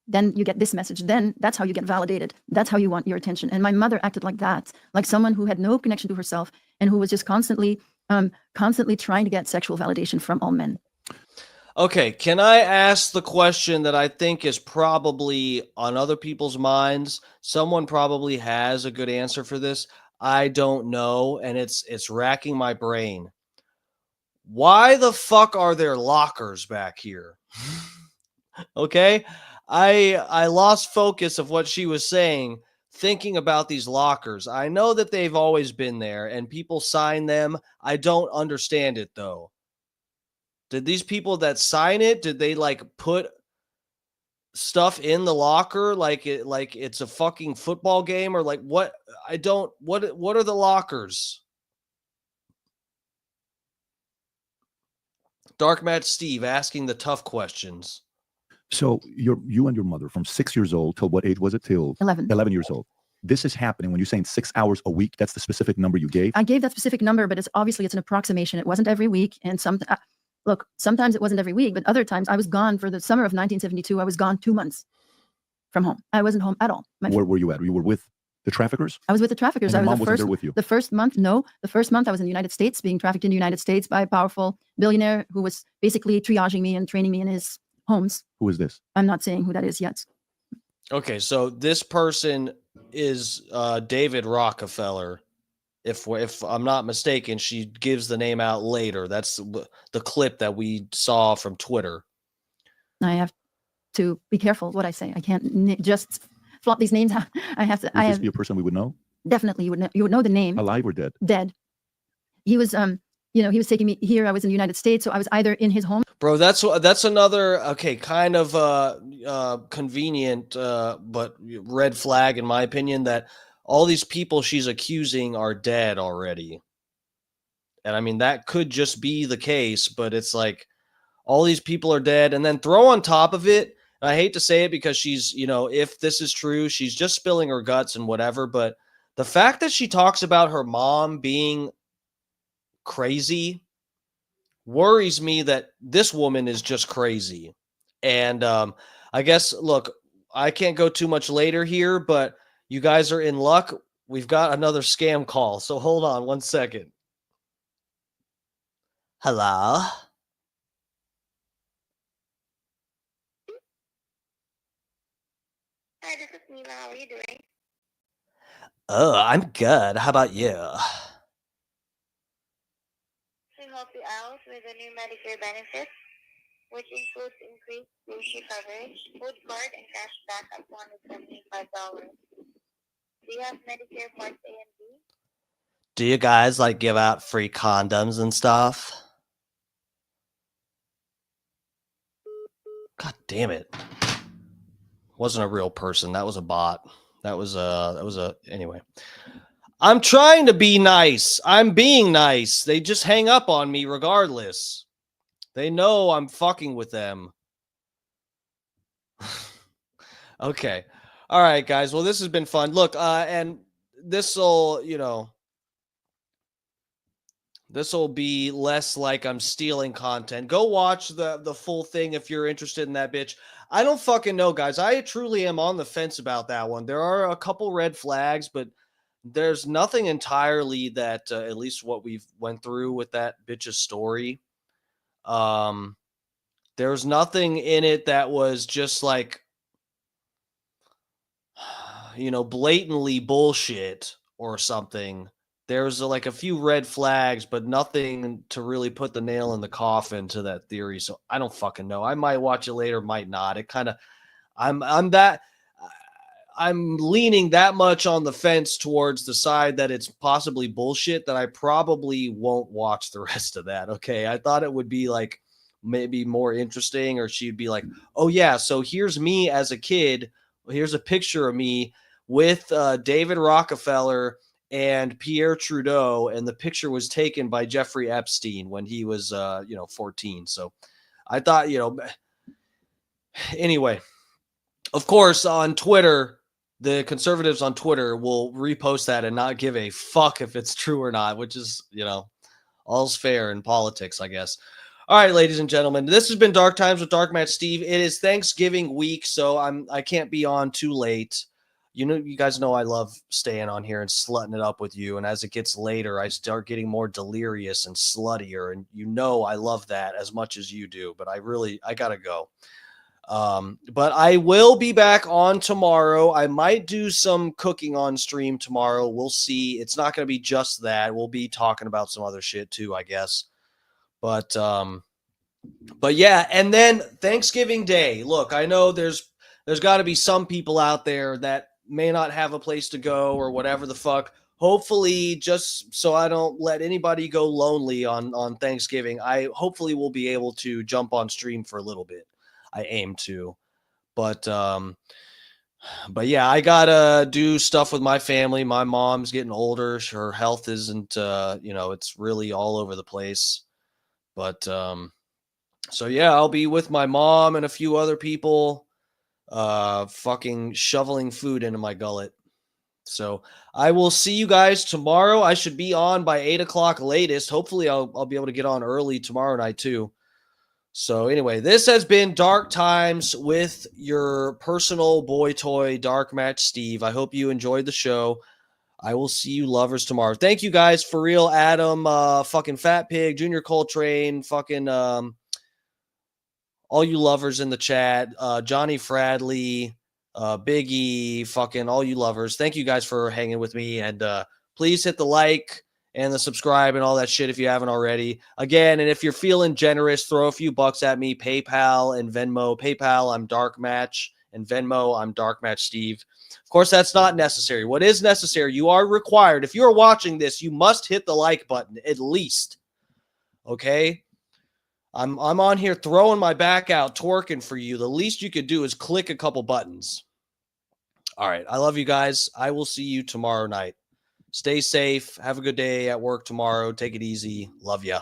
then you get this message. Then that's how you get validated. That's how you want your attention. And my mother acted like that, like someone who had no connection to herself and who was just constantly trying to get sexual validation from all men. Okay, can I ask the question that I think is probably on other people's minds? Someone probably has a good answer for this. I don't know, and it's racking my brain. Why the fuck are there lockers back here? Okay? I lost focus of what she was saying thinking about these lockers. I know that they've always been there and people sign them. I don't understand it though. Did these people that sign it, did they like put stuff in the locker like it's a fucking football game or like what? I don't what are the lockers? Dark Match Steve asking the tough questions. So you and your mother from 6 years old till what age was it? Till 11. 11 years old. This is happening when you're saying 6 hours a week. That's the specific number you gave. I gave that specific number, but it's an approximation. It wasn't every week. And look, sometimes it wasn't every week, but other times I was gone for the summer of 1972. I was gone 2 months from home. I wasn't home at all. Where were you at? You were with the traffickers? I was with the traffickers. And your I was mom wasn't there with you? The first month, no. The first month I was in the United States, being trafficked in the United States by a powerful billionaire who was basically triaging me and training me in his homes. Who is this? I'm not saying who that is yet. Okay, so this person is David Rockefeller. If I'm not mistaken, she gives the name out later. That's the clip that we saw from Twitter. I have to be careful what I say. I can't just flop these names out. I have to. Would this be a person we would know? Definitely, you would know the name. Alive or dead? Dead. He was he was taking me here. I was in the United States, so I was either in his home. Bro, that's another kind of convenient but red flag in my opinion that all these people she's accusing are dead already. And I mean that could just be the case, but it's like all these people are dead and then throw on top of it, and I hate to say it because she's, if this is true, she's just spilling her guts and whatever, but the fact that she talks about her mom being crazy worries me that this woman is just crazy. And I guess, look, I can't go too much later here, but you guys are in luck. We've got another scam call. So hold on 1 second. Hello? Hi, this is Mila. How are you doing? Oh, I'm good. How about you? To help you out with the new Medicare benefits, which includes increased grocery coverage, food card, and cash back up to $175. Do you have Medicare Part A and B? Do you guys like give out free condoms and stuff? God damn it. Wasn't a real person. That was a bot. That was anyway. I'm trying to be nice. I'm being nice. They just hang up on me regardless. They know I'm fucking with them. Okay. All right, guys. Well, this has been fun. Look, and this'll be less like I'm stealing content. Go watch the full thing if you're interested in that bitch. I don't fucking know, guys. I truly am on the fence about that one. There are a couple red flags, but there's nothing entirely that, at least what we've went through with that bitch's story. There's nothing in it that was just like, blatantly bullshit or something. There's like a few red flags, but nothing to really put the nail in the coffin to that theory. So I don't fucking know. I might watch it later, might not. It kind of, I'm leaning that much on the fence towards the side that it's possibly bullshit that I probably won't watch the rest of that. Okay. I thought it would be like maybe more interesting, or she'd be like, oh yeah, so here's me as a kid. Here's a picture of me with David Rockefeller and Pierre Trudeau, and the picture was taken by Jeffrey Epstein when he was 14. So I thought, anyway, of course on Twitter, the conservatives on Twitter will repost that and not give a fuck if it's true or not, which is, All's fair in politics, I guess. All right, ladies and gentlemen, this has been Dark Times with Dark Match Steve. It is Thanksgiving week, so I can't be on too late. You guys know I love staying on here and slutting it up with you. And as it gets later, I start getting more delirious and sluttier. And I love that as much as you do. But I gotta go. But I will be back on tomorrow. I might do some cooking on stream tomorrow. We'll see. It's not gonna be just that. We'll be talking about some other shit too, I guess. But yeah, and then Thanksgiving Day. Look, I know there's got to be some people out there that may not have a place to go or whatever the fuck. Hopefully, just so I don't let anybody go lonely on Thanksgiving, I hopefully will be able to jump on stream for a little bit. I aim to. But yeah, I gotta do stuff with my family. My mom's getting older. Her health isn't it's really all over the place. But so yeah, I'll be with my mom and a few other people, fucking shoveling food into my gullet. So I will see you guys tomorrow. I should be on by 8:00 latest. Hopefully I'll be able to get on early tomorrow night too. So anyway, this has been Dark Times with your personal boy toy, Dark Match Steve. I hope you enjoyed the show. I will see you lovers tomorrow. Thank you guys for real, Adam, fucking Fat Pig, Junior Coltrane, fucking all you lovers in the chat, Johnny Fradley, Biggie, fucking all you lovers. Thank you guys for hanging with me, and please hit the like and the subscribe and all that shit if you haven't already. Again, and if you're feeling generous, throw a few bucks at me. PayPal and Venmo. PayPal, I'm Dark Match, and Venmo, I'm Dark Match Steve. Of course, that's not necessary. What is necessary, you are required. If you are watching this, you must hit the like button at least. Okay? I'm on here throwing my back out, twerking for you. The least you could do is click a couple buttons. All right. I love you guys. I will see you tomorrow night. Stay safe. Have a good day at work tomorrow. Take it easy. Love ya.